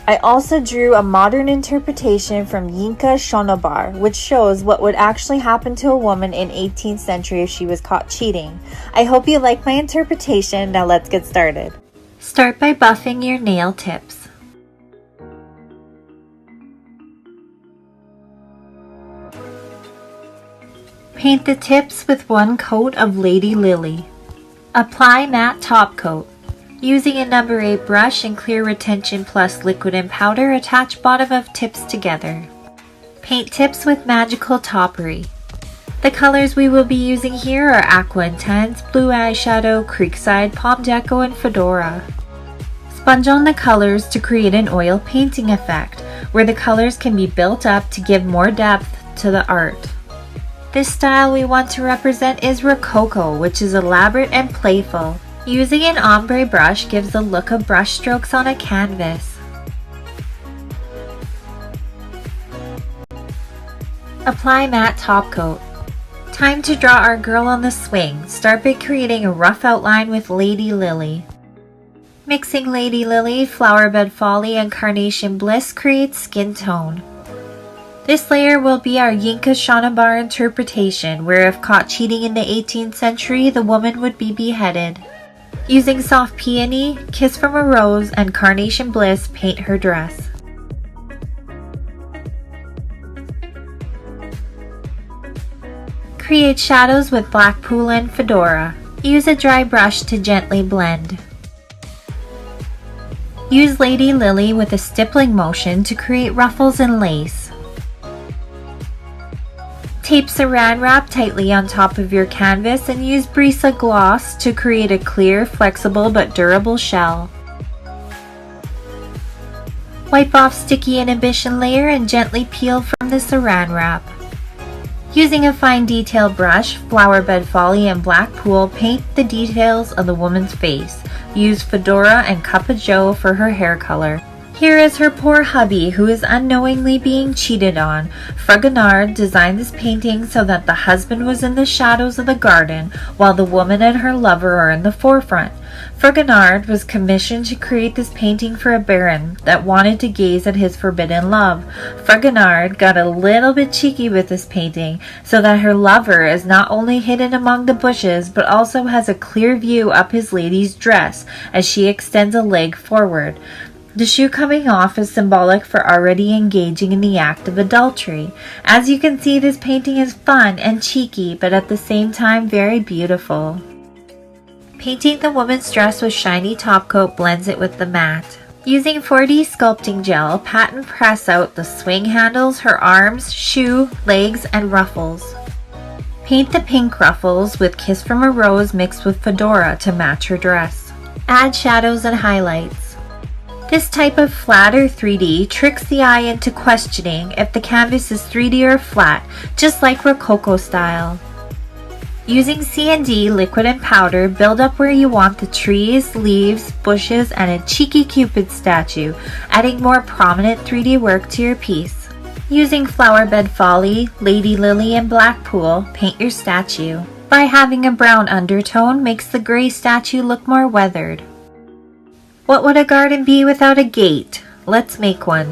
[SPEAKER 8] I also drew a modern interpretation from Yinka Shonobar, which shows what would actually happen to a woman in 18th century if she was caught cheating. I hope you like my interpretation. Now let's get started. Start by buffing your nail tips. Paint the tips with 1 coat of Lady Lily. Apply matte top coat. Using a number 8 brush and clear retention plus liquid and powder, attach bottom of tips together. Paint tips with magical toppery. The colors we will be using here are Aqua Intense, Blue Eyeshadow, Creekside, Palm Deco, and Fedora. Sponge on the colors to create an oil painting effect, where the colors can be built up to give more depth to the art. This style we want to represent is Rococo, which is elaborate and playful. Using an ombre brush gives the look of brush strokes on a canvas. Apply matte top coat. Time to draw our girl on the swing. Start by creating a rough outline with Lady Lily. Mixing Lady Lily, Flowerbed Folly, and Carnation Bliss creates skin tone. This layer will be our Yinka Shonobar interpretation, where if caught cheating in the 18th century, the woman would be beheaded. Using Soft Peony, Kiss from a Rose, and Carnation Bliss, paint her dress. Create shadows with black pool and fedora. Use a dry brush to gently blend. Use Lady Lily with a stippling motion to create ruffles and lace. Tape saran wrap tightly on top of your canvas and use Brisa gloss to create a clear, flexible but durable shell. Wipe off sticky inhibition layer and gently peel from the saran wrap. Using a fine detail brush, Flower Bed Folly and Black Pool, paint the details of the woman's face. Use Fedora and KUPA Joe for her hair color. Here is her poor hubby who is unknowingly being cheated on. Fragonard designed this painting so that the husband was in the shadows of the garden while the woman and her lover are in the forefront. Fragonard was commissioned to create this painting for a baron that wanted to gaze at his forbidden love. Fragonard got a little bit cheeky with this painting so that her lover is not only hidden among the bushes but also has a clear view up his lady's dress as she extends a leg forward. The shoe coming off is symbolic for already engaging in the act of adultery. As you can see, this painting is fun and cheeky, but at the same time very beautiful. Painting the woman's dress with shiny top coat blends it with the matte. Using 4D sculpting gel, pat and press out the swing handles, her arms, shoe, legs, and ruffles. Paint the pink ruffles with Kiss from a Rose mixed with Fedora to match her dress. Add shadows and highlights. This type of flat or 3D tricks the eye into questioning if the canvas is 3D or flat, just like Rococo style. Using C&D liquid and powder, build up where you want the trees, leaves, bushes, and a cheeky Cupid statue, adding more prominent 3D work to your piece. Using Flower Bed Folly, Lady Lily, and Black Pool, paint your statue. By having a brown undertone makes the gray statue look more weathered. What would a garden be without a gate? Let's make one.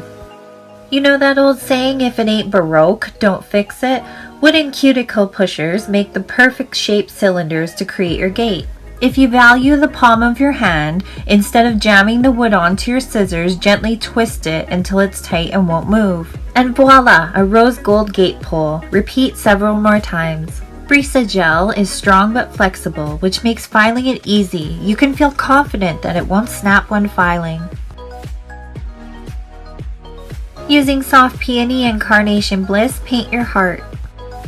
[SPEAKER 8] You know that old saying, if it ain't Baroque, don't fix it? Wooden cuticle pushers make the perfect shaped cylinders to create your gate. If you value the palm of your hand, instead of jamming the wood onto your scissors, gently twist it until it's tight and won't move. And voila, a rose gold gate pole. Repeat several more times. Brisa gel is strong but flexible, which makes filing it easy. You can feel confident that it won't snap when filing. Using Soft Peony and Carnation Bliss, paint your heart.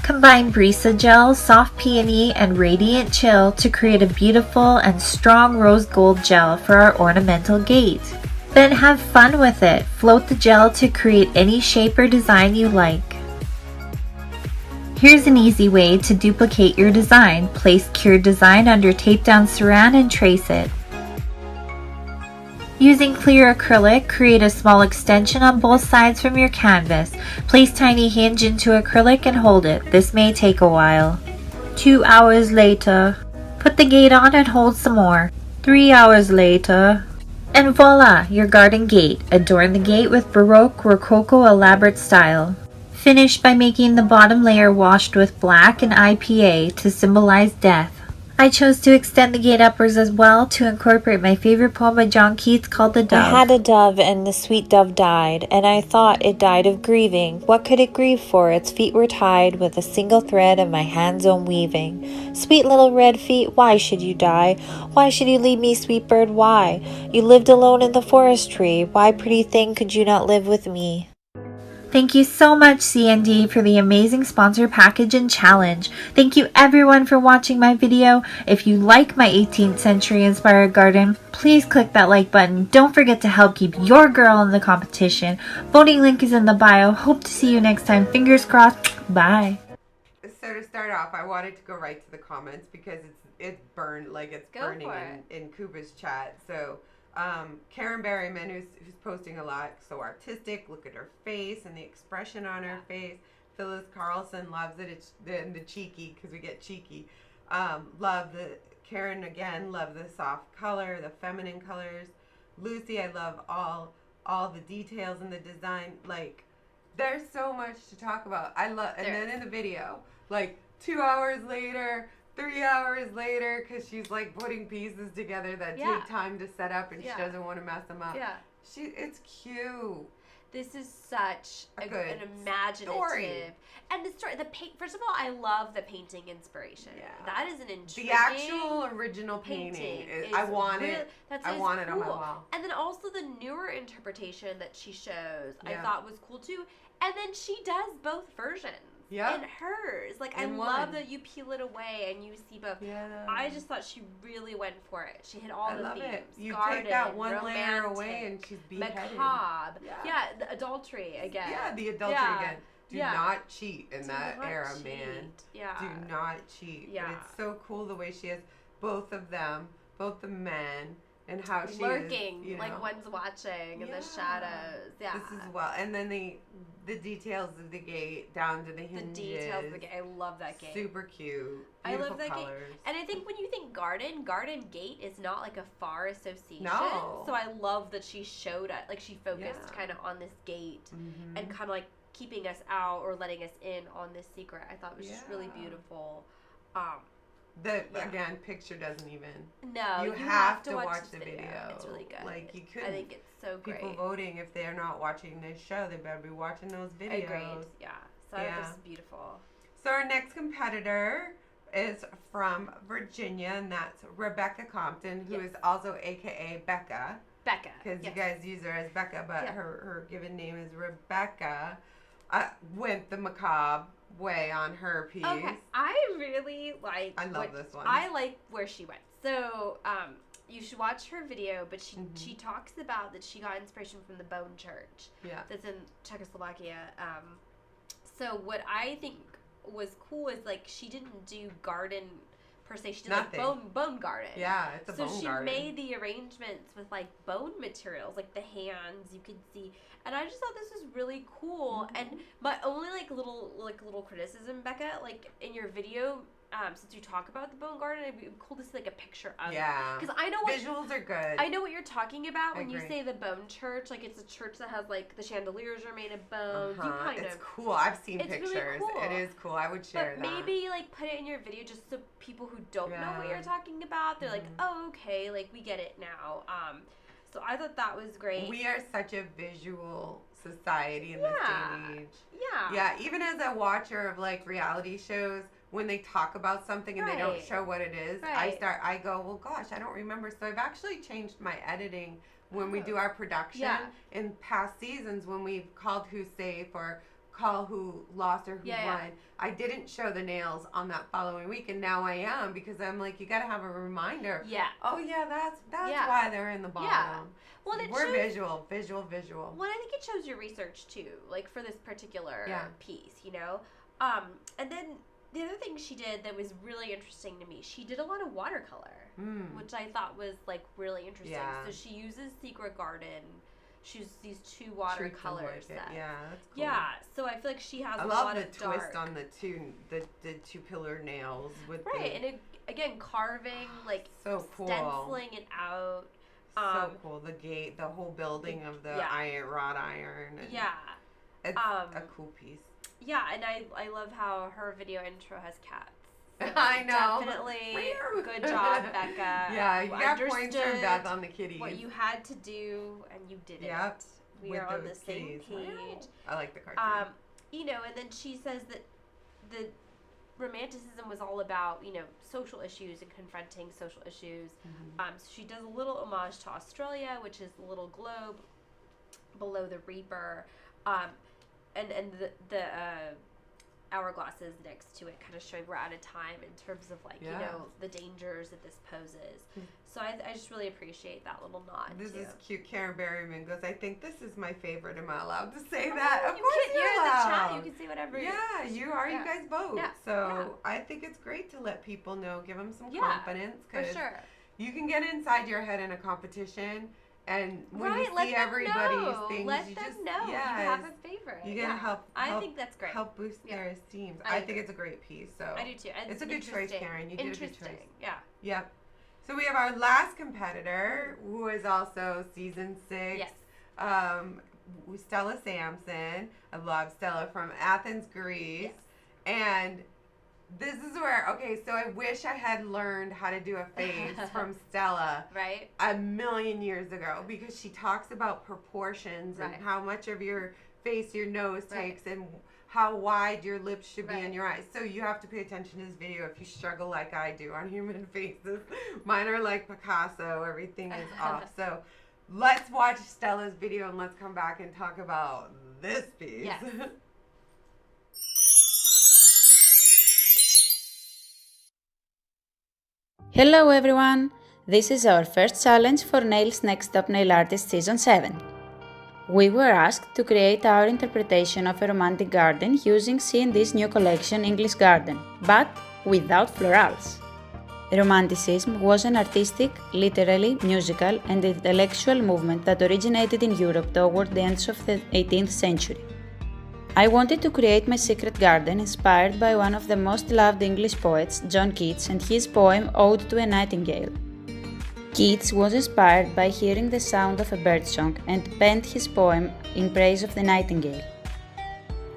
[SPEAKER 8] Combine Brisa gel, Soft Peony, and Radiant Chill to create a beautiful and strong rose gold gel for our ornamental gate. Then have fun with it. Float the gel to create any shape or design you like. Here's an easy way to duplicate your design. Place cured design under tape down saran and trace it. Using clear acrylic, create a small extension on both sides from your canvas. Place tiny hinge into acrylic and hold it. This may take a while. 2 hours later. Put the gate on and hold some more. 3 hours later. And voila, your garden gate. Adorn the gate with Baroque, Rococo, elaborate style. Finish by making the bottom layer washed with black and IPA to symbolize death. I chose to extend the gate upwards as well to incorporate my favorite poem by John Keats called The Dove. I had a dove and the sweet dove died, and I thought it died of grieving. What could it grieve for? Its feet were tied with a single thread of my hand's own weaving. Sweet little red feet, why should you die? Why should you leave me, sweet bird, why? You lived alone in the forest tree. Why, pretty thing, could you not live with me? Thank you so much, C&D, for the amazing sponsor package and challenge. Thank you everyone for watching my video. If you like my 18th century inspired garden, please click that like button. Don't forget to help keep your girl in the competition. Voting link is in the bio. Hope to see you next time. Fingers crossed. Bye.
[SPEAKER 1] So to start off, I wanted to go right to the comments because it's burned, like it's burning in KUPA's chat. So Karen Berryman, who's posting a lot, so artistic, look at her face and the expression on her face. Phyllis Carlson loves it. It's the cheeky, because we get cheeky. Karen again, love the soft color, the feminine colors. Lucy, I love all the details in the design. Like, there's so much to talk about. And then in the video, like 2 hours later, 3 hours later, because she's like putting pieces together that take time to set up, and she doesn't want to mess them up. Yeah, it's cute.
[SPEAKER 3] This is such an imaginative
[SPEAKER 1] story.
[SPEAKER 3] And the story. The paint. First of all, I love the painting inspiration. Yeah. That is an intriguing.
[SPEAKER 1] The actual original painting. I want it. I want it on my wall.
[SPEAKER 3] And then also the newer interpretation that she shows, I thought was cool too. And then she does both versions.
[SPEAKER 1] Yeah.
[SPEAKER 3] In hers. Like, I love that you peel it away and you see both. Yeah. I just thought she really went for it. She hit all the themes. I love it.
[SPEAKER 1] You
[SPEAKER 3] garden,
[SPEAKER 1] take that one
[SPEAKER 3] romantic,
[SPEAKER 1] layer away and she's beheaded.
[SPEAKER 3] Macabre. Yeah, the adultery again.
[SPEAKER 1] Yeah, the adultery again. Do not cheat in that era, man.
[SPEAKER 3] Yeah.
[SPEAKER 1] Do not cheat. Yeah. But it's so cool the way she has both of them, both the men, and how she
[SPEAKER 3] lurking,
[SPEAKER 1] is,
[SPEAKER 3] like one's watching in the shadows. Yeah.
[SPEAKER 1] This is and then the details of the gate down to the hinges.
[SPEAKER 3] The details of the gate. I love that gate.
[SPEAKER 1] Super cute.
[SPEAKER 3] I love that
[SPEAKER 1] colors.
[SPEAKER 3] gate. And I think when you think garden gate is not like a far association.
[SPEAKER 1] No.
[SPEAKER 3] So I love that she showed it, like she focused kind of on this gate and kind of like keeping us out or letting us in on this secret. I thought it was just really beautiful.
[SPEAKER 1] Again, picture doesn't even.
[SPEAKER 3] No,
[SPEAKER 1] you have to watch the video.
[SPEAKER 3] It's really good.
[SPEAKER 1] Like you couldn't.
[SPEAKER 3] I think it's so great.
[SPEAKER 1] People voting, if they're not watching this show, they better be watching those videos.
[SPEAKER 3] Agreed. Yeah. So this is beautiful.
[SPEAKER 1] So our next competitor is from Virginia, and that's Rebecca Compton, who is also AKA Becca.
[SPEAKER 3] Becca.
[SPEAKER 1] Because you guys use her as Becca, but her given name is Rebecca. Went the macabre way on her piece.
[SPEAKER 3] Okay, I really like.
[SPEAKER 1] I love this one.
[SPEAKER 3] I like where she went. So, you should watch her video. But she talks about that she got inspiration from the Bone Church. Yeah. That's in Czechoslovakia. So what I think was cool is like she didn't do garden per se. She did like bone garden.
[SPEAKER 1] Yeah, it's a bone garden.
[SPEAKER 3] So she made the arrangements with like bone materials, like the hands you could see. And I just thought this was really cool. And my only little criticism, Becca, like in your video, since you talk about the bone garden, it'd be cool to see like a picture of it.
[SPEAKER 1] Yeah.
[SPEAKER 3] Because I know what
[SPEAKER 1] visuals are good.
[SPEAKER 3] I know what you're talking about when you say the bone church. Like it's a church that has like the chandeliers are made of bone. You kind
[SPEAKER 1] it's cool. I've seen pictures.
[SPEAKER 3] Really cool.
[SPEAKER 1] It is cool. I would share that.
[SPEAKER 3] Maybe like put it in your video just so people who don't know what you're talking about, they're like, oh, okay, like we get it now. So I thought that was great.
[SPEAKER 1] We are such a visual society in this day and age.
[SPEAKER 3] Yeah.
[SPEAKER 1] Yeah. Even as a watcher of like reality shows, when they talk about something and they don't show what it is, I go, well, gosh, I don't remember. So I've actually changed my editing when we do our production in past seasons when we've called who's safe or call who lost or who won. I didn't show the nails on that following week, and now I am because I'm like, you got to have a reminder. Yeah. Oh yeah, that's why they're in the bottom. Yeah.
[SPEAKER 3] Well,
[SPEAKER 1] we're visual.
[SPEAKER 3] Well, I think it shows your research too, like for this particular piece, you know. And then the other thing she did that was really interesting to me, she did a lot of watercolor, which I thought was like really interesting. Yeah. So she uses Secret Garden. She uses these two watercolor sets.
[SPEAKER 1] Yeah, that's cool.
[SPEAKER 3] Yeah, so I feel like she has a lot of
[SPEAKER 1] I love the twist on the two pillar nails with
[SPEAKER 3] and it, again carving like
[SPEAKER 1] so cool.
[SPEAKER 3] stenciling it out.
[SPEAKER 1] So cool. The gate, the whole building of the wrought iron. And it's a cool piece.
[SPEAKER 3] Yeah, and I love how her video intro has cats. So
[SPEAKER 1] I know.
[SPEAKER 3] Definitely good job, Becca.
[SPEAKER 1] Yeah, you got points from Beth on the kitties.
[SPEAKER 3] What you had to do, and you did it. Yep. We are on the same page.
[SPEAKER 1] I like the cartoon.
[SPEAKER 3] You know, and then she says that the romanticism was all about, you know, social issues and confronting social issues. So she does a little homage to Australia, which is the little globe below the Reaper. And the hourglasses next to it, kind of showing we're out of time in terms of like you know the dangers that this poses. So I just really appreciate that little nod.
[SPEAKER 1] This is cute. Karen Berryman goes, I think this is my favorite. Am I allowed to say that? Of course
[SPEAKER 3] you're
[SPEAKER 1] allowed.
[SPEAKER 3] In the chat. You can say whatever.
[SPEAKER 1] Yeah, you are. You guys vote. Yeah. So I think it's great to let people know, give them some confidence, because you can get inside your head in a competition. And when you see everybody's things,
[SPEAKER 3] let them know you have a favorite.
[SPEAKER 1] You're gonna help.
[SPEAKER 3] I think that's great.
[SPEAKER 1] Help boost their esteem. I think it's a great piece. So
[SPEAKER 3] I do too. And
[SPEAKER 1] it's a good choice, Karen. You did a good choice.
[SPEAKER 3] Yeah.
[SPEAKER 1] Yep. So we have our last competitor, who is also season 6.
[SPEAKER 3] Yes.
[SPEAKER 1] Stella Sampson. I love Stella from Athens, Greece, and This is where, okay, so I wish I had learned how to do a face from Stella
[SPEAKER 3] Right?
[SPEAKER 1] a million years ago, because she talks about proportions and
[SPEAKER 3] Right.
[SPEAKER 1] how much of your face your nose
[SPEAKER 3] Right.
[SPEAKER 1] takes and how wide your lips should be
[SPEAKER 3] Right.
[SPEAKER 1] in your eyes. So you have to pay attention to this video if you struggle like I do on human faces. Mine are like Picasso, everything is off. So let's watch Stella's video and let's come back and talk about this piece.
[SPEAKER 3] Yes.
[SPEAKER 9] Hello everyone! This is our first challenge for Nail's Next Top Nail Artist Season 7. We were asked to create our interpretation of a romantic garden using C&D's new collection English Garden, but without florals. Romanticism was an artistic, literary, musical and intellectual movement that originated in Europe toward the end of the 18th century. I wanted to create my secret garden inspired by one of the most loved English poets, John Keats, and his poem Ode to a Nightingale. Keats was inspired by hearing the sound of a birdsong and penned his poem in praise of the nightingale.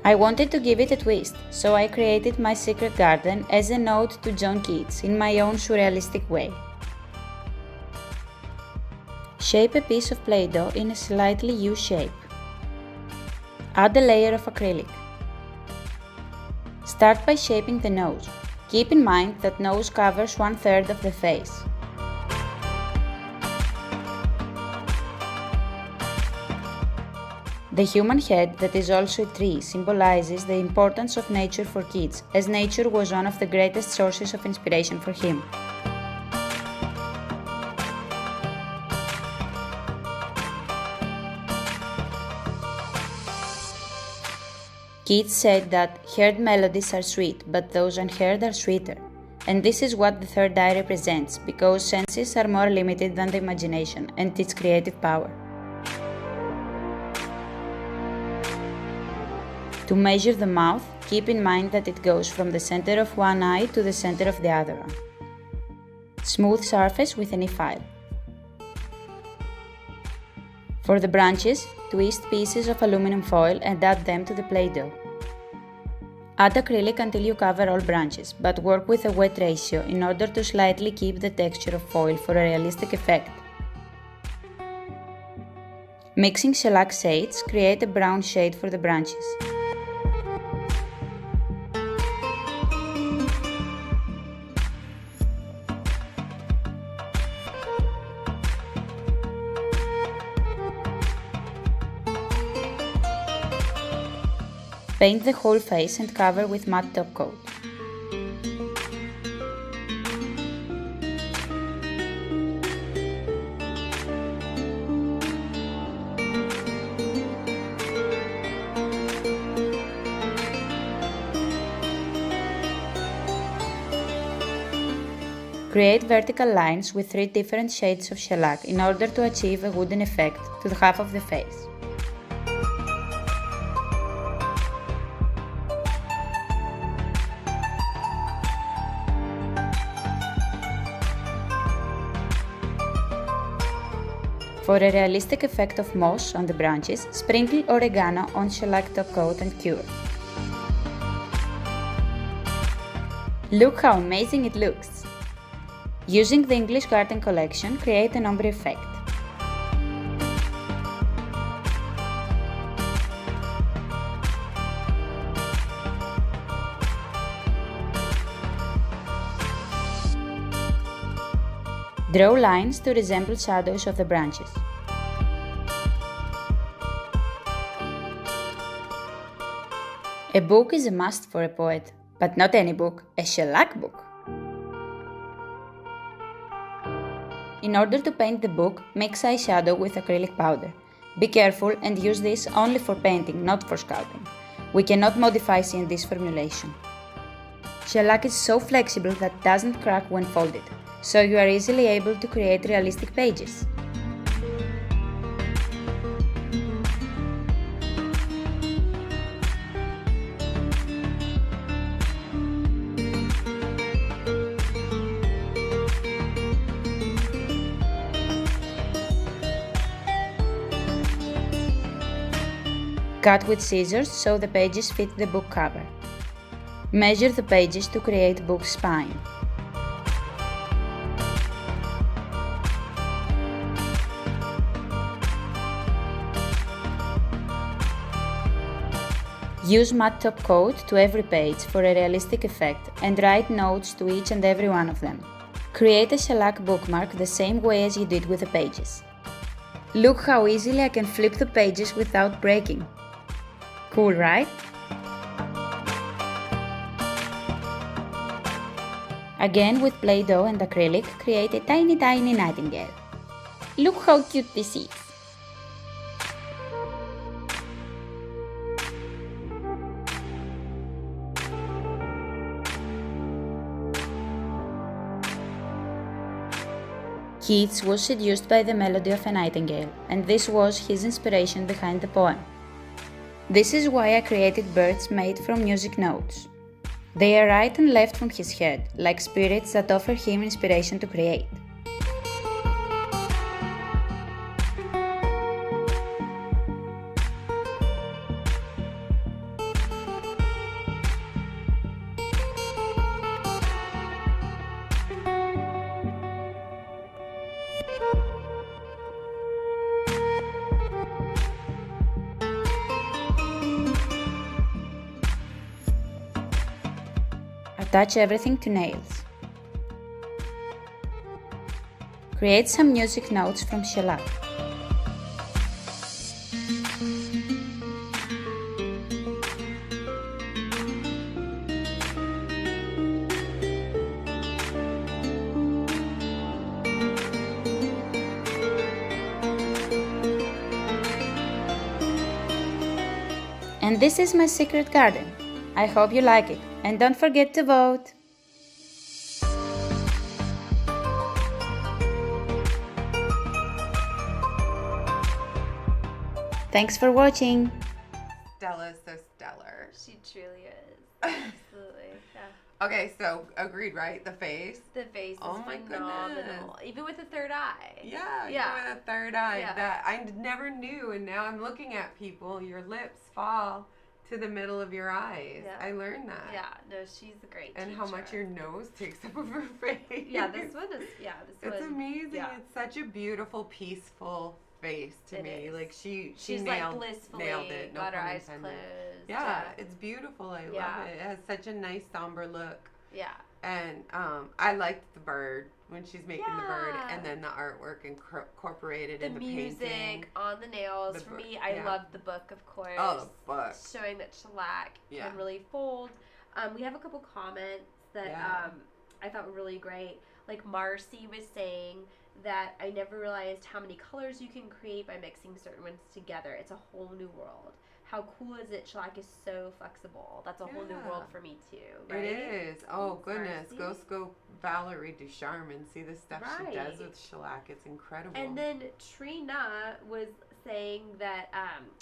[SPEAKER 9] I wanted to give it a twist, so I created my secret garden as an ode to John Keats in my own surrealistic way. Shape a piece of Play-Doh in a slightly U shape. Add a layer of acrylic. Start by shaping the nose. Keep in mind that nose covers 1/3 of the face. The human head, that is also a tree, symbolizes the importance of nature for Keats, as nature was one of the greatest sources of inspiration for him. Keats said that heard melodies are sweet, but those unheard are sweeter. And this is what the third eye represents, because senses are more limited than the imagination and its creative power. To measure the mouth, keep in mind that it goes from the center of one eye to the center of the other one. Smooth surface with an E-file. For the branches, twist pieces of aluminum foil and add them to the Play-Doh. Add acrylic until you cover all branches, but work with a wet ratio in order to slightly keep the texture of foil for a realistic effect. Mixing shellac shades create a brown shade for the branches. Paint the whole face and cover with matte top coat. Create vertical lines with 3 different shades of shellac in order to achieve a wooden effect to the half of the face. For a realistic effect of moss on the branches, sprinkle oregano on shellac top coat and cure. Look how amazing it looks! Using the English Garden collection, create an ombre effect. Draw lines to resemble shadows of the branches. A book is a must for a poet, but not any book, a shellac book. In order to paint the book, mix eyeshadow with acrylic powder. Be careful and use this only for painting, not for sculpting. We cannot modify C&D's formulation. Shellac is so flexible that it doesn't crack when folded, so you are easily able to create realistic pages. Cut with scissors so the pages fit the book cover. Measure the pages to create book spine. Use matte top coat to every page for a realistic effect and write notes to each and every one of them. Create a shellac bookmark the same way as you did with the pages. Look how easily I can flip the pages without breaking. Cool, right? Again, with Play-Doh and acrylic, create a tiny nightingale. Look how cute this is! Keats was seduced by the melody of a nightingale, and this was his inspiration behind the poem. This is why I created birds made from music notes. They are right and left from his head, like spirits that offer him inspiration to create. Attach everything to nails. Create some music notes from shellac. And this is my secret garden. I hope you like it. And don't forget to vote! Thanks for watching!
[SPEAKER 1] Stella is so stellar.
[SPEAKER 3] She truly is. Absolutely. Yeah.
[SPEAKER 1] Okay, so agreed, right? The face.
[SPEAKER 3] The face is
[SPEAKER 1] Oh my
[SPEAKER 3] phenomenal.
[SPEAKER 1] goodness.
[SPEAKER 3] Even with the third eye.
[SPEAKER 1] Yeah,
[SPEAKER 3] Yeah.
[SPEAKER 1] you have a third eye
[SPEAKER 3] Yeah.
[SPEAKER 1] that I never knew, and now I'm looking at people. Your lips fall to the middle of your eyes.
[SPEAKER 3] Yeah.
[SPEAKER 1] I learned that.
[SPEAKER 3] Yeah, no, she's a great
[SPEAKER 1] And
[SPEAKER 3] teacher.
[SPEAKER 1] how much your nose takes up of her face.
[SPEAKER 3] Yeah, this one is,
[SPEAKER 1] It's amazing.
[SPEAKER 3] Yeah.
[SPEAKER 1] It's such a beautiful, peaceful face to
[SPEAKER 3] It
[SPEAKER 1] me.
[SPEAKER 3] is.
[SPEAKER 1] Like she's
[SPEAKER 3] like blissfully
[SPEAKER 1] nailed it. No
[SPEAKER 3] got her
[SPEAKER 1] pun
[SPEAKER 3] eyes
[SPEAKER 1] intended.
[SPEAKER 3] closed.
[SPEAKER 1] Yeah, it's beautiful. I
[SPEAKER 3] Yeah.
[SPEAKER 1] love it. It has such a nice somber look.
[SPEAKER 3] Yeah.
[SPEAKER 1] And I liked the bird when she's making the bird,
[SPEAKER 3] Yeah.
[SPEAKER 1] and then the artwork incorporated
[SPEAKER 3] The
[SPEAKER 1] in the
[SPEAKER 3] music
[SPEAKER 1] painting.
[SPEAKER 3] on the nails.
[SPEAKER 1] The
[SPEAKER 3] For
[SPEAKER 1] book,
[SPEAKER 3] me, I
[SPEAKER 1] yeah.
[SPEAKER 3] loved the book, of course.
[SPEAKER 1] Oh, the book.
[SPEAKER 3] Showing that shellac
[SPEAKER 1] Yeah.
[SPEAKER 3] can really fold. We have a couple comments that
[SPEAKER 1] Yeah.
[SPEAKER 3] I thought were really great. Like Marcy was saying that I never realized how many colors you can create by mixing certain ones together. It's a whole new world. How cool is it? Shellac is so flexible. That's a whole new world
[SPEAKER 1] Yeah.
[SPEAKER 3] for me too. Right?
[SPEAKER 1] It is. Oh,
[SPEAKER 3] Thanks,
[SPEAKER 1] goodness. Go
[SPEAKER 3] Marcy.
[SPEAKER 1] scope Valerie Ducharme and see the stuff she does
[SPEAKER 3] Right.
[SPEAKER 1] with shellac. It's incredible.
[SPEAKER 3] And then Trina was saying that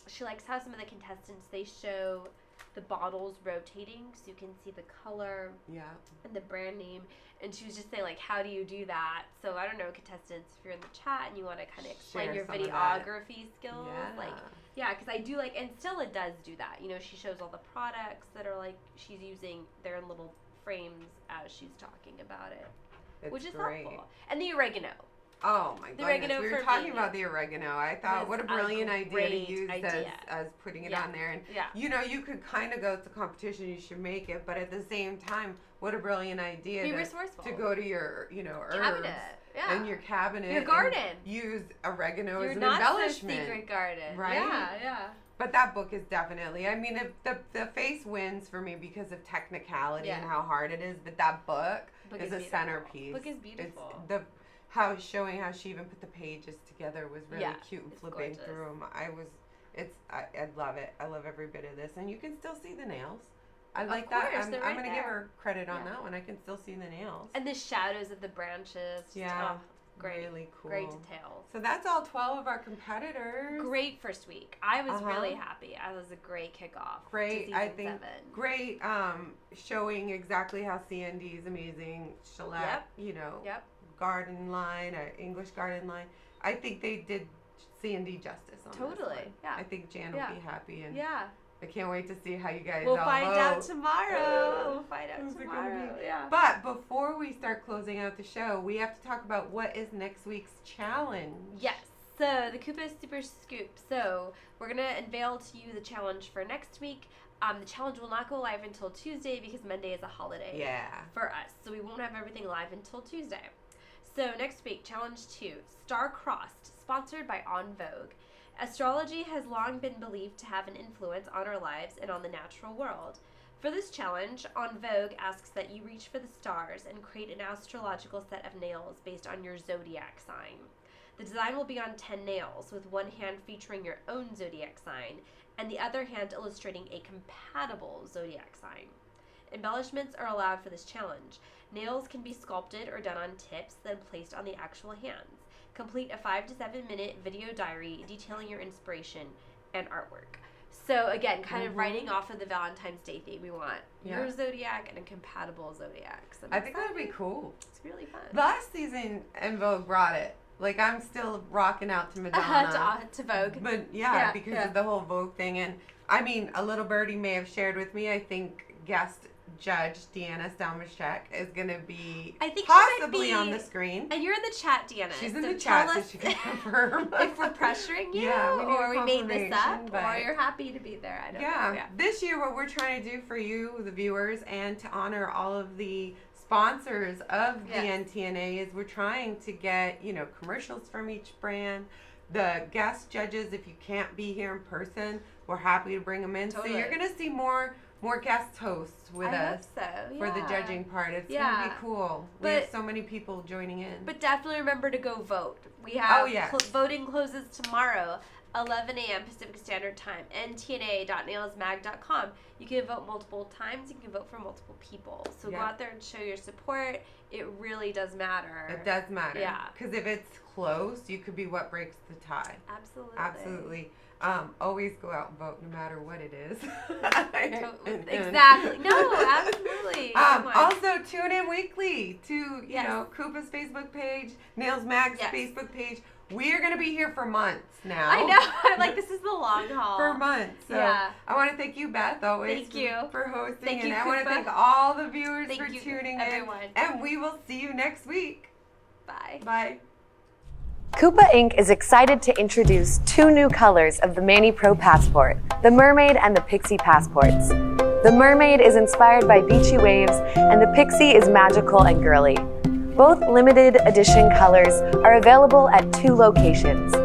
[SPEAKER 3] she likes how some of the contestants, they show the bottles rotating so you can see the color
[SPEAKER 1] yeah.
[SPEAKER 3] and the brand name. And she was just saying, like, how do you do that? So I don't know, contestants, if you're in the chat and you want to kind of explain
[SPEAKER 1] Share
[SPEAKER 3] your
[SPEAKER 1] some of that.
[SPEAKER 3] videography skills,
[SPEAKER 1] Yeah.
[SPEAKER 3] like, yeah, because I do like, and Stella does do that. You know, she shows all the products that are like she's using. They're in little frames as she's talking about it,
[SPEAKER 1] It's
[SPEAKER 3] which is
[SPEAKER 1] great.
[SPEAKER 3] helpful. And the oregano.
[SPEAKER 1] Oh my
[SPEAKER 3] The
[SPEAKER 1] goodness.
[SPEAKER 3] oregano
[SPEAKER 1] We were
[SPEAKER 3] for
[SPEAKER 1] talking
[SPEAKER 3] me
[SPEAKER 1] about the oregano. I thought
[SPEAKER 3] was
[SPEAKER 1] what a
[SPEAKER 3] a
[SPEAKER 1] brilliant idea to
[SPEAKER 3] great
[SPEAKER 1] use
[SPEAKER 3] idea.
[SPEAKER 1] as putting it
[SPEAKER 3] Yeah.
[SPEAKER 1] on there. And
[SPEAKER 3] Yeah.
[SPEAKER 1] you know, you could kind of go to competition, you should make it, but at the same time, what a brilliant idea
[SPEAKER 3] Be
[SPEAKER 1] to,
[SPEAKER 3] resourceful.
[SPEAKER 1] to go to your, you know, herbs
[SPEAKER 3] Cabinet. Yeah.
[SPEAKER 1] and your cabinet.
[SPEAKER 3] Your
[SPEAKER 1] and
[SPEAKER 3] garden.
[SPEAKER 1] use oregano
[SPEAKER 3] Your
[SPEAKER 1] as an
[SPEAKER 3] not so
[SPEAKER 1] embellishment.
[SPEAKER 3] secret garden.
[SPEAKER 1] Right?
[SPEAKER 3] Yeah, yeah.
[SPEAKER 1] But that book is definitely, I mean, the face wins for me because of technicality and
[SPEAKER 3] Yeah.
[SPEAKER 1] how hard it is, but that book
[SPEAKER 3] Book
[SPEAKER 1] is
[SPEAKER 3] is
[SPEAKER 1] a
[SPEAKER 3] beautiful.
[SPEAKER 1] centerpiece.
[SPEAKER 3] Book is beautiful.
[SPEAKER 1] It's the showing how she even put the pages together was really
[SPEAKER 3] Yeah,
[SPEAKER 1] cute and
[SPEAKER 3] it's
[SPEAKER 1] flipping
[SPEAKER 3] gorgeous.
[SPEAKER 1] through them. I love it. I love every bit of this, and you can still see the nails. I
[SPEAKER 3] Of
[SPEAKER 1] like that.
[SPEAKER 3] course,
[SPEAKER 1] I'm
[SPEAKER 3] they're
[SPEAKER 1] going
[SPEAKER 3] right
[SPEAKER 1] to give
[SPEAKER 3] there.
[SPEAKER 1] her credit on
[SPEAKER 3] Yeah.
[SPEAKER 1] that one. I can still see the nails.
[SPEAKER 3] And the shadows of the branches. Just,
[SPEAKER 1] Yeah.
[SPEAKER 3] oh, great.
[SPEAKER 1] Really cool.
[SPEAKER 3] Great details.
[SPEAKER 1] So that's all 12 of our competitors.
[SPEAKER 3] Great first week. I was
[SPEAKER 1] Uh-huh.
[SPEAKER 3] really happy. It was a great kickoff. to
[SPEAKER 1] Great, I
[SPEAKER 3] season
[SPEAKER 1] think
[SPEAKER 3] 7.
[SPEAKER 1] great showing exactly how CND's amazing shellac, you know,
[SPEAKER 3] Yep.
[SPEAKER 1] garden line, English garden line. I think they did CND justice on this
[SPEAKER 3] Totally,
[SPEAKER 1] one.
[SPEAKER 3] yeah.
[SPEAKER 1] I think Jan
[SPEAKER 3] Yeah.
[SPEAKER 1] will be happy, and
[SPEAKER 3] Yeah.
[SPEAKER 1] I can't wait to see how you guys
[SPEAKER 3] We'll
[SPEAKER 1] all
[SPEAKER 3] find
[SPEAKER 1] vote.
[SPEAKER 3] out tomorrow. We'll find out
[SPEAKER 1] Who's it gonna
[SPEAKER 3] tomorrow.
[SPEAKER 1] be?
[SPEAKER 3] Yeah.
[SPEAKER 1] But before we start closing out the show, we have to talk about what is next week's challenge.
[SPEAKER 3] Yes. So the KUPA Super Scoop. So we're gonna unveil to you the challenge for next week. The challenge will not go live until Tuesday because Monday is a holiday.
[SPEAKER 1] Yeah.
[SPEAKER 3] For us, so we won't have everything live until Tuesday. So next week, challenge 2, Star Crossed, sponsored by On Vogue. Astrology has long been believed to have an influence on our lives and on the natural world. For this challenge, On Vogue asks that you reach for the stars and create an astrological set of nails based on your zodiac sign. The design will be on 10 nails, with one hand featuring your own zodiac sign and the other hand illustrating a compatible zodiac sign. Embellishments are allowed for this challenge. Nails can be sculpted or done on tips, then placed on the actual hands. Complete a 5 to 7 minute video diary detailing your inspiration and artwork. So again, kind of writing off of the Valentine's Day theme. We want your zodiac and a compatible zodiac. So
[SPEAKER 1] I think that would be cool.
[SPEAKER 3] It's really fun.
[SPEAKER 1] Last season, En Vogue brought it. Like, I'm still rocking out to Madonna.
[SPEAKER 3] to Vogue.
[SPEAKER 1] But because of the whole Vogue thing. And I mean, a little birdie may have shared with me, I think guest judge Deanna Stalmachek is going to be possibly on the screen.
[SPEAKER 3] And you're in the chat, Deanna.
[SPEAKER 1] She's in
[SPEAKER 3] so
[SPEAKER 1] the chat,
[SPEAKER 3] tell
[SPEAKER 1] so
[SPEAKER 3] us
[SPEAKER 1] she can confirm.
[SPEAKER 3] if we're pressuring you, or we made this up, or you're happy to be there. I don't know. Yeah.
[SPEAKER 1] This year, what we're trying to do for you, the viewers, and to honor all of the sponsors of the NTNA is we're trying to get, commercials from each brand. The guest judges, if you can't be here in person, we're happy to bring them in.
[SPEAKER 3] Totally.
[SPEAKER 1] So you're going to see more guest hosts with us for the judging part. It's going to be cool. We have so many people joining in.
[SPEAKER 3] But definitely remember to go vote. We have voting closes tomorrow, 11 a.m. Pacific Standard Time, ntna.nailsmag.com. You can vote multiple times. You can vote for multiple people. So go out there and show your support. It really does matter.
[SPEAKER 1] It does matter.
[SPEAKER 3] Yeah.
[SPEAKER 1] Because if it's close, you could be what breaks the tie.
[SPEAKER 3] Absolutely.
[SPEAKER 1] Absolutely. Always go out and vote no matter what it is.
[SPEAKER 3] Exactly. No, absolutely.
[SPEAKER 1] Also, tune in weekly to, KUPA's Facebook page, Nails Mag's Facebook page. We are going to be here for months now.
[SPEAKER 3] I know. I'm like, this is the long haul.
[SPEAKER 1] For months. So I want to thank you, Beth, always for hosting.
[SPEAKER 3] Thank you,
[SPEAKER 1] I
[SPEAKER 3] KUPA.
[SPEAKER 1] want to thank all the viewers for tuning
[SPEAKER 3] everyone.
[SPEAKER 1] in. And we will see you next week.
[SPEAKER 3] Bye.
[SPEAKER 1] Bye.
[SPEAKER 2] KUPA Inc. is excited to introduce 2 new colors of the Manny Pro Passport, the Mermaid and the Pixie Passports. The Mermaid is inspired by beachy waves, and the Pixie is magical and girly. Both limited edition colors are available at 2 locations.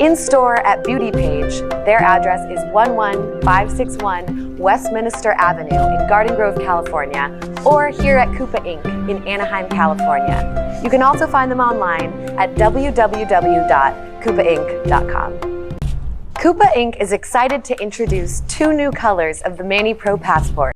[SPEAKER 2] In-store at Beauty Page, their address is 11561 Westminster Avenue in Garden Grove, California, or here at KUPA Inc. in Anaheim, California. You can also find them online at www.kupainc.com. KUPA Inc. is excited to introduce 2 new colors of the Manny Pro Passport.